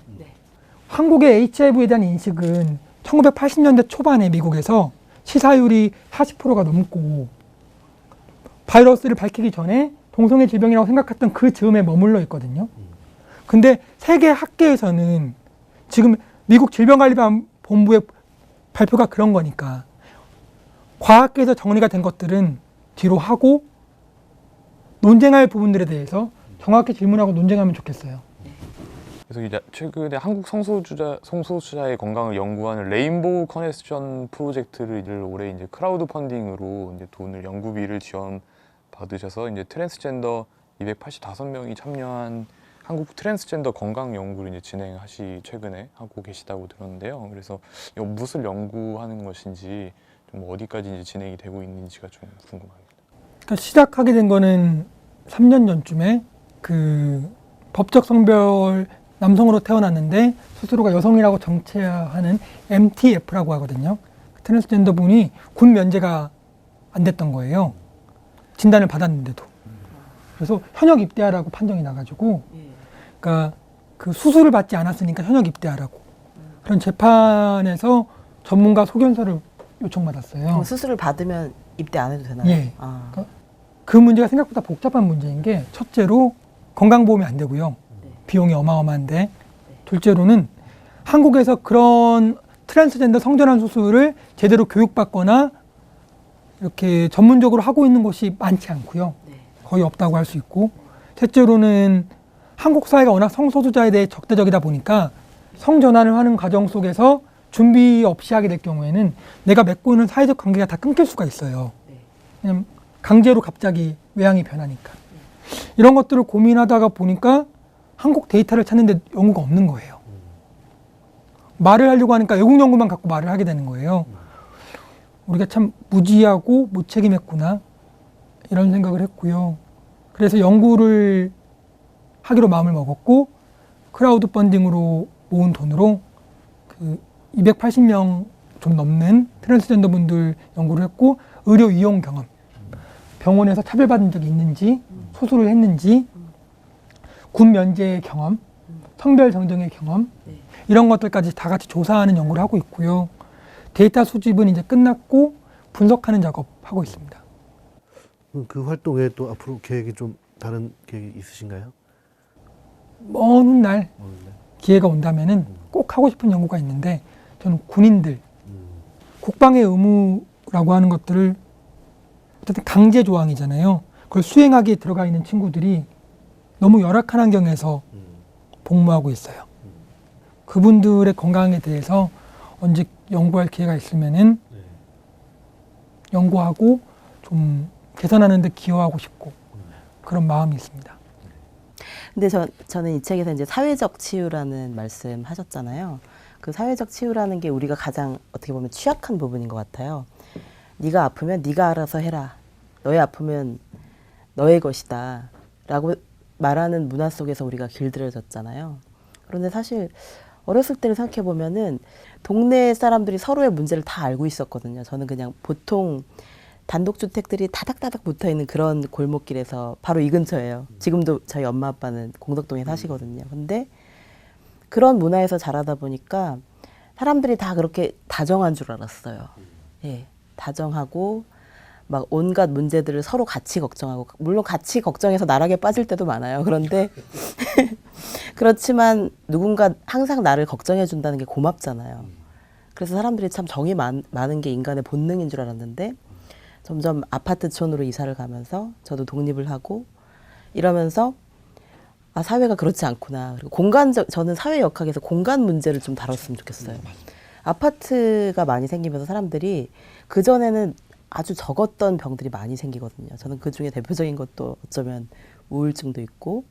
Speaker 4: 한국의 HIV에 대한 인식은 1980년대 초반에 미국에서 치사율이 40%가 넘고, 바이러스를 밝히기 전에 동성애 질병이라고 생각했던 그 즈음에 머물러 있거든요. 근데 세계 학계에서는 지금 미국 질병관리본부의 발표가 그런 거니까 과학계에서 정리가 된 것들은 뒤로 하고 논쟁할 부분들에 대해서 정확히 질문하고 논쟁하면 좋겠어요.
Speaker 1: 그래서 이제 최근에 한국 성소수자의 건강을 연구하는 레인보우 커넥션 프로젝트를 올해 이제 크라우드 펀딩으로 이제 돈을 연구비를 지원 받으셔서 이제 트랜스젠더 285명이 참여한 한국 트랜스젠더 건강 연구를 이제 최근에 하고 계시다고 들었는데요. 그래서 이거 무엇을 연구하는 것인지 좀 어디까지 이제 진행이 되고 있는지가 좀 궁금합니다.
Speaker 4: 그러니까 시작하게 된 거는 3년 전쯤에 그 법적 성별 남성으로 태어났는데 스스로가 여성이라고 정체하는 MTF라고 하거든요. 트랜스젠더 분이 군 면제가 안 됐던 거예요. 진단을 받았는데도. 그래서 현역 입대하라고 판정이 나가지고, 그러니까 그 수술을 받지 않았으니까 현역 입대하라고. 그런 재판에서 전문가 소견서를 요청받았어요.
Speaker 2: 그럼 수술을 받으면 입대 안 해도 되나요?
Speaker 4: 예.
Speaker 2: 아.
Speaker 4: 그 문제가 생각보다 복잡한 문제인 게 첫째로 건강보험이 안 되고요. 비용이 어마어마한데 둘째로는 한국에서 그런 트랜스젠더 성전환 수술을 제대로 교육받거나 이렇게 전문적으로 하고 있는 곳이 많지 않고요. 거의 없다고 할 수 있고 셋째로는 한국 사회가 워낙 성소수자에 대해 적대적이다 보니까 성전환을 하는 과정 속에서 준비 없이 하게 될 경우에는 내가 맺고 있는 사회적 관계가 다 끊길 수가 있어요. 왜냐면 강제로 갑자기 외향이 변하니까. 이런 것들을 고민하다가 보니까 한국 데이터를 찾는데 연구가 없는 거예요. 말을 하려고 하니까 외국 연구만 갖고 말을 하게 되는 거예요. 우리가 참 무지하고 무책임했구나 이런 생각을 했고요. 그래서 연구를 하기로 마음을 먹었고 크라우드 펀딩으로 모은 돈으로 그 280명 좀 넘는 트랜스젠더 분들 연구를 했고 의료 이용 경험, 병원에서 차별받은 적이 있는지, 수술을 했는지, 군 면제의 경험, 성별 정정의 경험 이런 것들까지 다 같이 조사하는 연구를 하고 있고요. 데이터 수집은 이제 끝났고 분석하는 작업하고 있습니다.
Speaker 3: 그 활동 외에 또 앞으로 계획이 좀 다른 계획이 있으신가요?
Speaker 4: 먼 날 기회가 온다면은 꼭 하고 싶은 연구가 있는데 저는 군인들 국방의 의무라고 하는 것들을 어쨌든 강제 조항이잖아요. 그걸 수행하기에 들어가 있는 친구들이 너무 열악한 환경에서 복무하고 있어요. 그분들의 건강에 대해서 언제 연구할 기회가 있으면은 연구하고 좀 개선하는 데 기여하고 싶고 그런 마음이 있습니다.
Speaker 2: 근데 저는 이 책에서 이제 사회적 치유라는 말씀 하셨잖아요. 그 사회적 치유라는 게 우리가 가장 어떻게 보면 취약한 부분인 것 같아요. 네가 아프면 네가 알아서 해라. 너의 아프면 너의 것이다. 라고 말하는 문화 속에서 우리가 길들여졌잖아요. 그런데 사실 어렸을 때를 생각해 보면은 동네 사람들이 서로의 문제를 다 알고 있었거든요. 저는 그냥 보통 단독주택들이 다닥다닥 붙어있는 그런 골목길에서 바로 이 근처예요. 지금도 저희 엄마 아빠는 공덕동에 사시거든요. 근데 그런 문화에서 자라다 보니까 사람들이 다 그렇게 다정한 줄 알았어요. 예, 다정하고 막 온갖 문제들을 서로 같이 걱정하고, 물론 같이 걱정해서 나락에 빠질 때도 많아요. 그런데 그렇지만 누군가 항상 나를 걱정해 준다는 게 고맙잖아요. 그래서 사람들이 참 정이 많은 게 인간의 본능인 줄 알았는데 점점 아파트촌으로 이사를 가면서 저도 독립을 하고 이러면서 아, 사회가 그렇지 않구나. 그리고 저는 사회 역학에서 공간 문제를 좀 다뤘으면 좋겠어요. 아파트가 많이 생기면서 사람들이 그전에는 아주 적었던 병들이 많이 생기거든요. 저는 그 중에 대표적인 것도 어쩌면 우울증도 있고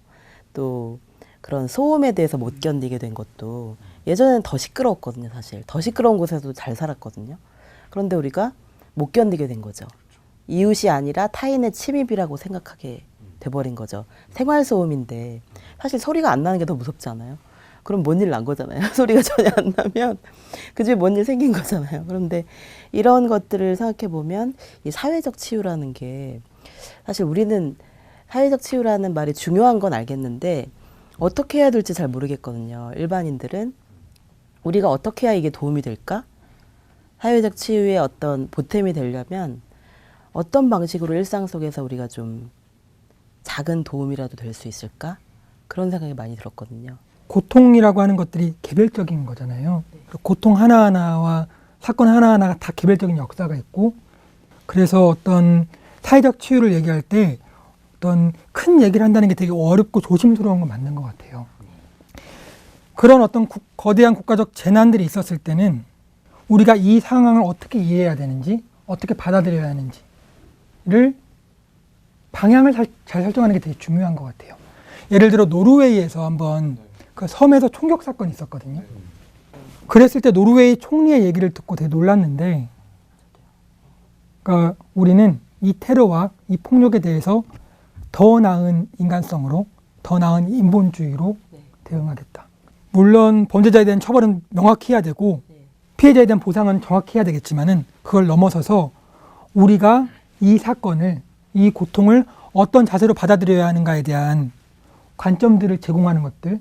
Speaker 2: 또 그런 소음에 대해서 못 견디게 된 것도 예전에는 더 시끄러웠거든요, 사실. 더 시끄러운 곳에서도 잘 살았거든요. 그런데 우리가 못 견디게 된 거죠. 이웃이 아니라 타인의 침입이라고 생각하게 돼버린 거죠. 생활소음인데 사실 소리가 안 나는 게 더 무섭지 않아요? 그럼 뭔 일 난 거잖아요. 소리가 전혀 안 나면 그 집에 뭔 일 생긴 거잖아요. 그런데 이런 것들을 생각해 보면 이 사회적 치유라는 게 사실 우리는 사회적 치유라는 말이 중요한 건 알겠는데 어떻게 해야 될지 잘 모르겠거든요. 일반인들은 우리가 어떻게 해야 이게 도움이 될까? 사회적 치유의 어떤 보탬이 되려면 어떤 방식으로 일상 속에서 우리가 좀 작은 도움이라도 될 수 있을까? 그런 생각이 많이 들었거든요.
Speaker 4: 고통이라고 하는 것들이 개별적인 거잖아요. 고통 하나하나와 사건 하나하나가 다 개별적인 역사가 있고 그래서 어떤 사회적 치유를 얘기할 때 어떤 큰 얘기를 한다는 게 되게 어렵고 조심스러운 건 맞는 것 같아요. 그런 어떤 거대한 국가적 재난들이 있었을 때는 우리가 이 상황을 어떻게 이해해야 되는지 어떻게 받아들여야 하는지를 방향을 잘 설정하는 게 되게 중요한 것 같아요. 예를 들어 노르웨이에서 한번 그 섬에서 총격 사건이 있었거든요. 그랬을 때 노르웨이 총리의 얘기를 듣고 되게 놀랐는데 그러니까 우리는 이 테러와 이 폭력에 대해서 더 나은 인간성으로, 더 나은 인본주의로 대응하겠다. 물론 범죄자에 대한 처벌은 명확히 해야 되고 피해자에 대한 보상은 정확히 해야 되겠지만은 그걸 넘어서서 우리가 이 사건을, 이 고통을 어떤 자세로 받아들여야 하는가에 대한 관점들을 제공하는 것들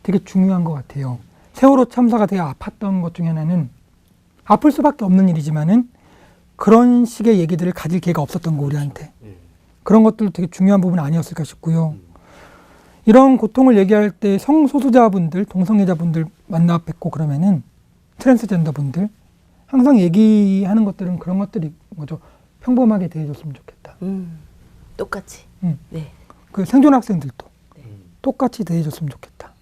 Speaker 4: 되게 중요한 것 같아요. 세월호 참사가 되게 아팠던 것 중에 하나는 아플 수밖에 없는 일이지만은 그런 식의 얘기들을 가질 기회가 없었던 거 우리한테. 그런 것들도 되게 중요한 부분 아니었을까 싶고요. 이런 고통을 얘기할 때 성소수자분들, 동성애자분들 만나 뵙고 그러면은 트랜스젠더분들 항상 얘기하는 것들은 그런 것들이 뭐죠? 평범하게 대해줬으면 좋겠다.
Speaker 2: 똑같이. 네.
Speaker 4: 그 생존 학생들도 똑같이 대해줬으면 좋겠다.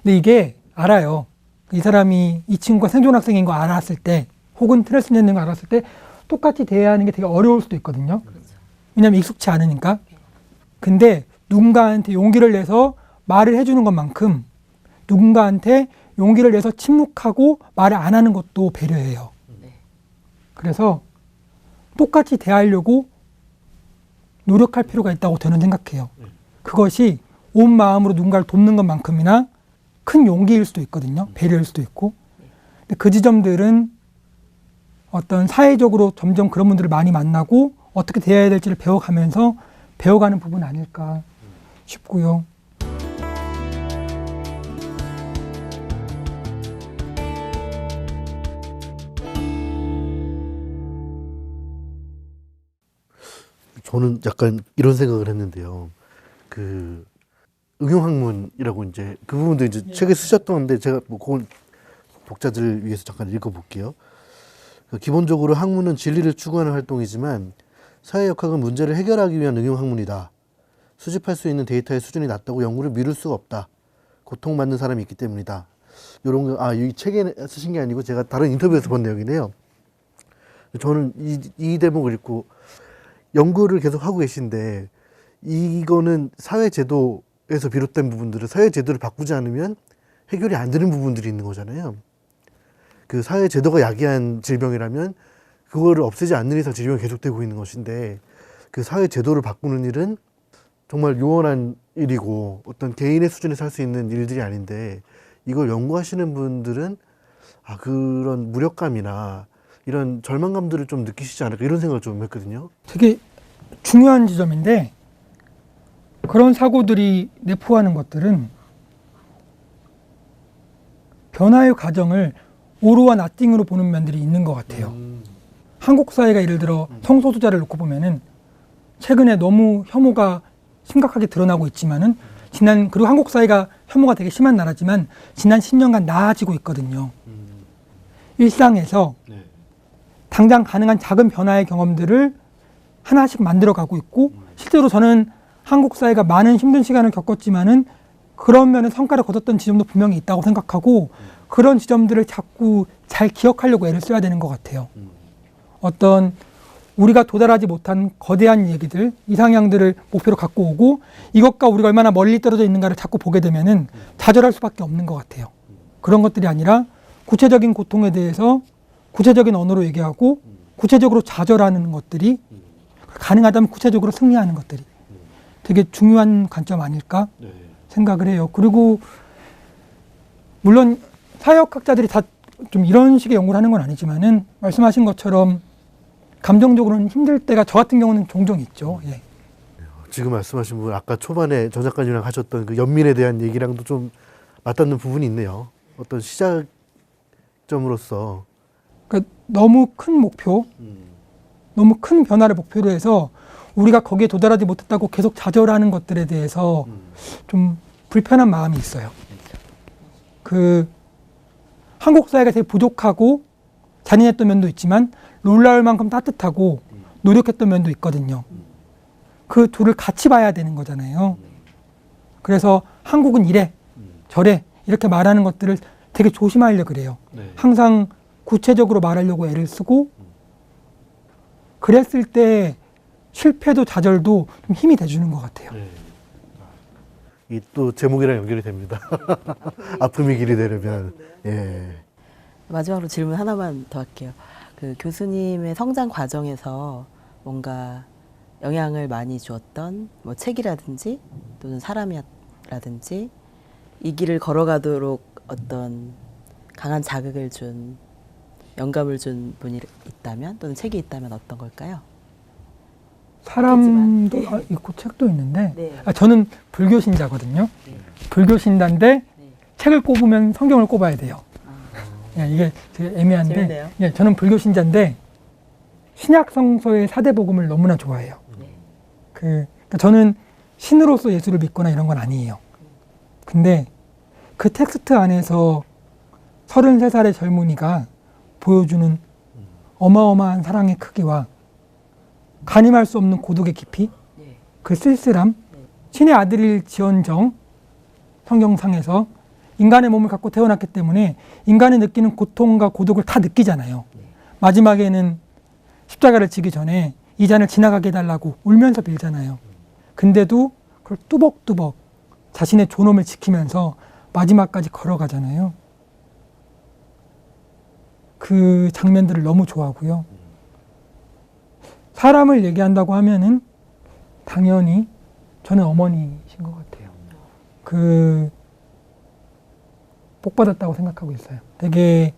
Speaker 4: 근데 이게 알아요. 이 사람이 이 친구가 생존 학생인 거 알았을 때, 혹은 트랜스젠더인 거 알았을 때 똑같이 대해야 하는 게 되게 어려울 수도 있거든요. 왜냐하면 익숙치 않으니까. 근데 누군가한테 용기를 내서 말을 해주는 것만큼 누군가한테 용기를 내서 침묵하고 말을 안 하는 것도 배려해요. 그래서 똑같이 대하려고 노력할 필요가 있다고 저는 생각해요. 그것이 온 마음으로 누군가를 돕는 것만큼이나 큰 용기일 수도 있거든요. 배려일 수도 있고. 근데 그 지점들은 어떤 사회적으로 점점 그런 분들을 많이 만나고 어떻게 대해야 될지를 배워가면서 배워가는 부분 아닐까 싶고요.
Speaker 3: 저는 약간 이런 생각을 했는데요. 그 응용학문이라고 이제 그 부분도 이제 책에 쓰셨던데 제가 뭐 그건 독자들을 위해서 잠깐 읽어볼게요. 기본적으로 학문은 진리를 추구하는 활동이지만 사회역학은 문제를 해결하기 위한 응용학문이다. 수집할 수 있는 데이터의 수준이 낮다고 연구를 미룰 수가 없다. 고통받는 사람이 있기 때문이다. 이런 거, 이 책에 쓰신 게 아니고 제가 다른 인터뷰에서 본 내용이네요. 저는 이 대목을 읽고 연구를 계속 하고 계신데 이거는 사회제도에서 비롯된 부분들을 사회제도를 바꾸지 않으면 해결이 안 되는 부분들이 있는 거잖아요. 그 사회제도가 야기한 질병이라면 그거를 없애지 않는 이상 질병이 계속되고 있는 것인데 그 사회제도를 바꾸는 일은 정말 요원한 일이고 어떤 개인의 수준에서 할 수 있는 일들이 아닌데 이걸 연구하시는 분들은 그런 무력감이나 이런 절망감들을 좀 느끼시지 않을까 이런 생각을 좀 했거든요.
Speaker 4: 되게 중요한 지점인데 그런 사고들이 내포하는 것들은 변화의 과정을 오로와 나띵으로 보는 면들이 있는 것 같아요. 한국 사회가 예를 들어 성소수자를 놓고 보면은 최근에 너무 혐오가 심각하게 드러나고 있지만은 그리고 한국 사회가 혐오가 되게 심한 나라지만 지난 10년간 나아지고 있거든요. 일상에서 당장 가능한 작은 변화의 경험들을 하나씩 만들어가고 있고 실제로 저는 한국 사회가 많은 힘든 시간을 겪었지만은 그런 면에 성과를 거뒀던 지점도 분명히 있다고 생각하고 그런 지점들을 자꾸 잘 기억하려고 애를 써야 되는 것 같아요. 어떤 우리가 도달하지 못한 거대한 얘기들, 이상향들을 목표로 갖고 오고 이것과 우리가 얼마나 멀리 떨어져 있는가를 자꾸 보게 되면은 좌절할 수밖에 없는 것 같아요. 그런 것들이 아니라 구체적인 고통에 대해서 구체적인 언어로 얘기하고 구체적으로 좌절하는 것들이 가능하다면 구체적으로 승리하는 것들이 되게 중요한 관점 아닐까 생각을 해요. 그리고 물론 사회학자들이 다 좀 이런 식의 연구를 하는 건 아니지만은 말씀하신 것처럼 감정적으로는 힘들 때가 저 같은 경우는 종종 있죠. 예.
Speaker 3: 지금 말씀하신 부분 아까 초반에 전 작가님이랑 하셨던 그 연민에 대한 얘기랑도 좀 맞닿는 부분이 있네요. 어떤 시작점으로서
Speaker 4: 그러니까 너무 큰 목표, 너무 큰 변화를 목표로 해서 우리가 거기에 도달하지 못했다고 계속 좌절하는 것들에 대해서 좀 불편한 마음이 있어요. 그 한국 사회가 되게 부족하고 잔인했던 면도 있지만 놀라울 만큼 따뜻하고 노력했던 면도 있거든요. 그 둘을 같이 봐야 되는 거잖아요. 그래서 한국은 이래, 저래 이렇게 말하는 것들을 되게 조심하려고 그래요. 항상 구체적으로 말하려고 애를 쓰고 그랬을 때 실패도 좌절도 좀 힘이 돼주는 것 같아요.
Speaker 3: 이 또 제목이랑 연결이 됩니다. 아픔이 길이 되려면. 예.
Speaker 2: 마지막으로 질문 하나만 더 할게요. 그 교수님의 성장 과정에서 뭔가 영향을 많이 주었던 뭐 책이라든지 또는 사람이라든지 이 길을 걸어가도록 어떤 강한 자극을 준 영감을 준 분이 있다면 또는 책이 있다면 어떤 걸까요?
Speaker 4: 사람도 있고 책도 있는데
Speaker 2: 네.
Speaker 4: 저는 불교 신자거든요.
Speaker 2: 네.
Speaker 4: 불교 신자인데
Speaker 2: 네.
Speaker 4: 책을 꼽으면 성경을 꼽아야 돼요.
Speaker 2: 아,
Speaker 4: 예, 이게 되게 애매한데
Speaker 2: 재밌네요.
Speaker 4: 예, 저는 불교 신자인데 신약 성서의 사대복음을 너무나 좋아해요.
Speaker 2: 네.
Speaker 4: 그러니까 저는 신으로서 예수를 믿거나 이런 건 아니에요. 근데 그 텍스트 안에서 33살의 젊은이가 보여주는 어마어마한 사랑의 크기와 가늠할 수 없는 고독의 깊이,
Speaker 2: 네.
Speaker 4: 그 쓸쓸함,
Speaker 2: 네.
Speaker 4: 신의 아들일지언정 성경상에서 인간의 몸을 갖고 태어났기 때문에 인간이 느끼는 고통과 고독을 다 느끼잖아요. 마지막에는 십자가를 지기 전에 이 잔을 지나가게 해달라고 울면서 빌잖아요. 근데도 그걸 뚜벅뚜벅 자신의 존엄을 지키면서 마지막까지 걸어가잖아요. 그 장면들을 너무 좋아하고요. 사람을 얘기한다고 하면은 당연히 저는 어머니신 것 같아요. 복 받았다고 생각하고 있어요. 되게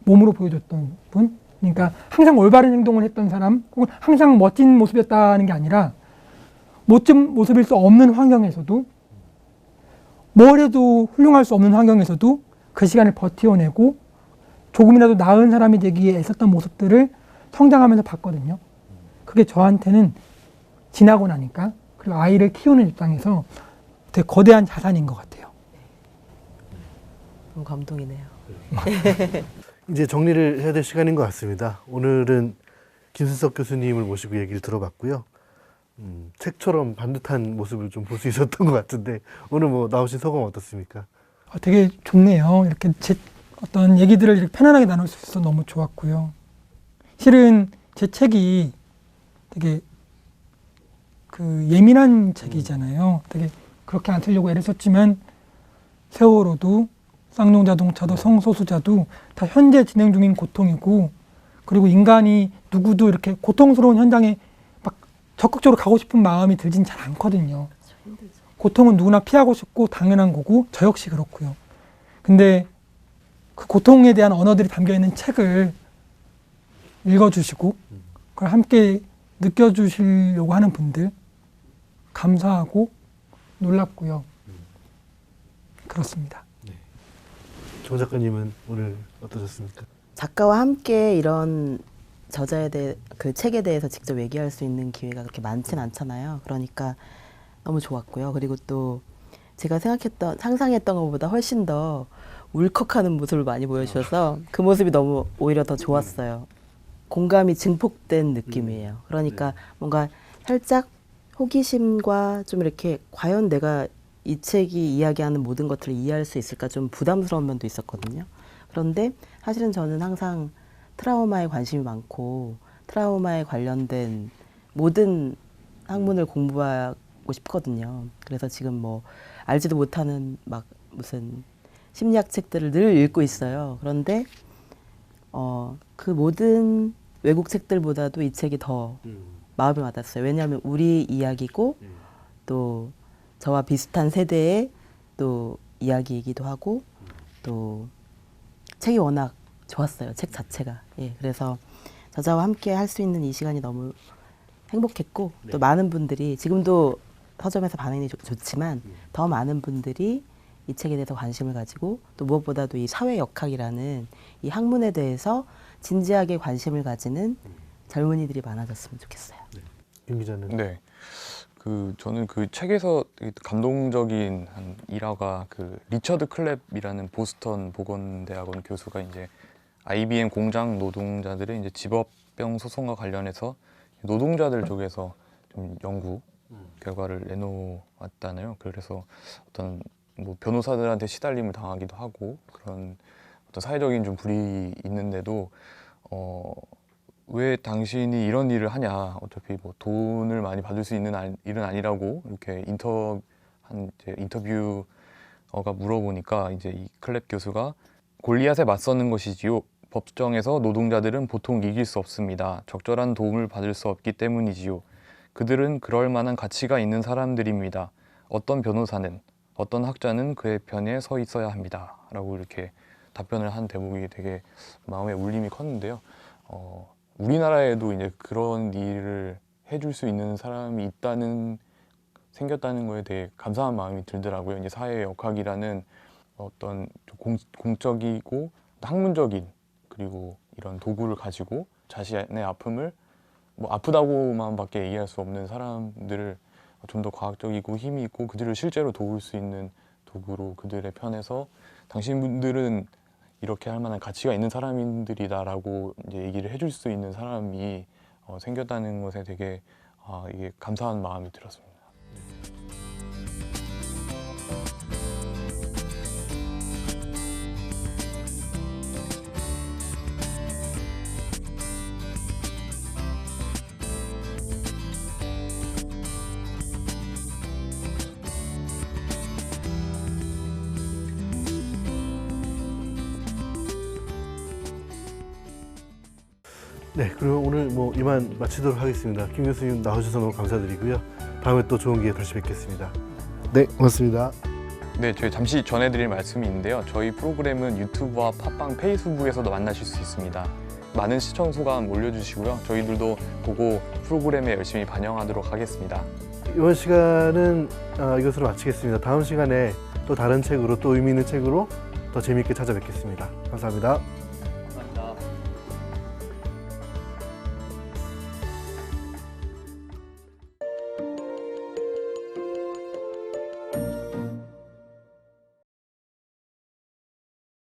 Speaker 4: 몸으로 보여줬던 분. 그러니까 항상 올바른 행동을 했던 사람, 혹은 항상 멋진 모습이었다는 게 아니라 멋진 모습일 수 없는 환경에서도 뭘 해도 훌륭할 수 없는 환경에서도 그 시간을 버텨내고 조금이라도 나은 사람이 되기 위해 애썼던 모습들을 성장하면서 봤거든요. 그게 저한테는 지나고 나니까, 그리고 아이를 키우는 입장에서 되게 거대한 자산인 것 같아요.
Speaker 2: 너무 감동이네요.
Speaker 3: 이제 정리를 해야 될 시간인 것 같습니다. 오늘은 김순석 교수님을 모시고 얘기를 들어봤고요. 책처럼 반듯한 모습을 좀 볼 수 있었던 것 같은데 오늘 뭐 나오신 소감 어떻습니까?
Speaker 4: 되게 좋네요. 이렇게 제 어떤 얘기들을 이렇게 편안하게 나눌 수 있어서 너무 좋았고요. 실은 제 책이 되게 예민한 책이잖아요. 되게 그렇게 안 쓰려고 애를 썼지만 세월호도 쌍용자동차도 성소수자도 다 현재 진행 중인 고통이고, 그리고 인간이 누구도 이렇게 고통스러운 현장에 막 적극적으로 가고 싶은 마음이 들진 잘 않거든요. 고통은 누구나 피하고 싶고 당연한 거고 저 역시 그렇고요. 근데 그 고통에 대한 언어들이 담겨있는 책을 읽어주시고 그걸 함께 느껴주시려고 하는 분들 감사하고 놀랍고요. 그렇습니다.
Speaker 3: 정 작가님은 오늘 어떠셨습니까?
Speaker 2: 작가와 함께 이런 저자에 대해 그 책에 대해서 직접 얘기할 수 있는 기회가 그렇게 많진 않잖아요. 그러니까 너무 좋았고요. 그리고 또 제가 상상했던 것보다 훨씬 더 울컥하는 모습을 많이 보여주셔서 그 모습이 너무 오히려 더 좋았어요. 공감이 증폭된 느낌이에요. 그러니까 뭔가 살짝 호기심과 좀 이렇게 과연 내가 이 책이 이야기하는 모든 것들을 이해할 수 있을까 좀 부담스러운 면도 있었거든요. 그런데 사실은 저는 항상 트라우마에 관심이 많고 트라우마에 관련된 모든 학문을 공부하고 싶거든요. 그래서 지금 뭐 알지도 못하는 막 무슨 심리학 책들을 늘 읽고 있어요. 그런데 그 모든 외국 책들보다도 이 책이 더 마음에 와닿았어요. 왜냐하면 우리 이야기고 또 저와 비슷한 세대의 또 이야기이기도 하고 또 책이 워낙 좋았어요. 책 자체가. 예, 그래서 저자와 함께 할 수 있는 이 시간이 너무 행복했고 또 많은 분들이 지금도 서점에서 반응이 좋지만 더 많은 분들이 이 책에 대해서 관심을 가지고 또 무엇보다도 이 사회역학이라는 이 학문에 대해서 진지하게 관심을 가지는 젊은이들이 많아졌으면 좋겠어요.
Speaker 3: 김 기자는?
Speaker 1: 네. 저는 그 책에서 되게 감동적인 한 일화가 리처드 클랩이라는 보스턴 보건대학원 교수가 이제 IBM 공장 노동자들의 이제 직업병 소송과 관련해서 노동자들 쪽에서 좀 연구 결과를 내놓았잖아요. 그래서 어떤 뭐 변호사들한테 시달림을 당하기도 하고 그런 어떤 사회적인 좀 불이 있는데도 왜 당신이 이런 일을 하냐? 어차피 뭐 돈을 많이 받을 수 있는 일은 아니라고 이렇게 인터뷰어가 물어보니까 이제 이 클랩 교수가 골리앗에 맞서는 것이지요. 법정에서 노동자들은 보통 이길 수 없습니다. 적절한 도움을 받을 수 없기 때문이지요. 그들은 그럴 만한 가치가 있는 사람들입니다. 어떤 변호사는, 어떤 학자는 그의 편에 서 있어야 합니다. 라고 이렇게 답변을 한 대목이 되게 마음에 울림이 컸는데요. 우리나라에도 이제 그런 일을 해줄 수 있는 사람이 생겼다는 거에 대해 감사한 마음이 들더라고요. 이제 사회의 역학이라는 어떤 공적이고 학문적인 그리고 이런 도구를 가지고 자신의 아픔을 뭐 아프다고만밖에 얘기할 수 없는 사람들을 좀 더 과학적이고 힘이 있고 그들을 실제로 도울 수 있는 도구로 그들의 편에서 당신분들은 이렇게 할 만한 가치가 있는 사람들이다라고 이제 얘기를 해줄 수 있는 사람이 생겼다는 것에 되게 이게 감사한 마음이 들었습니다.
Speaker 3: 네, 그럼 오늘 뭐 이만 마치도록 하겠습니다. 김 교수님 나와주셔서 너무 감사드리고요. 다음에 또 좋은 기회 다시 뵙겠습니다. 네, 고맙습니다.
Speaker 1: 네, 저희 잠시 전해드릴 말씀이 있는데요. 저희 프로그램은 유튜브와 팟빵, 페이스북에서도 만나실 수 있습니다. 많은 시청 소감 올려주시고요. 저희들도 보고 프로그램에 열심히 반영하도록 하겠습니다.
Speaker 3: 이번 시간은 이것으로 마치겠습니다. 다음 시간에 또 다른 책으로 또 의미 있는 책으로 더 재미있게 찾아뵙겠습니다. 감사합니다.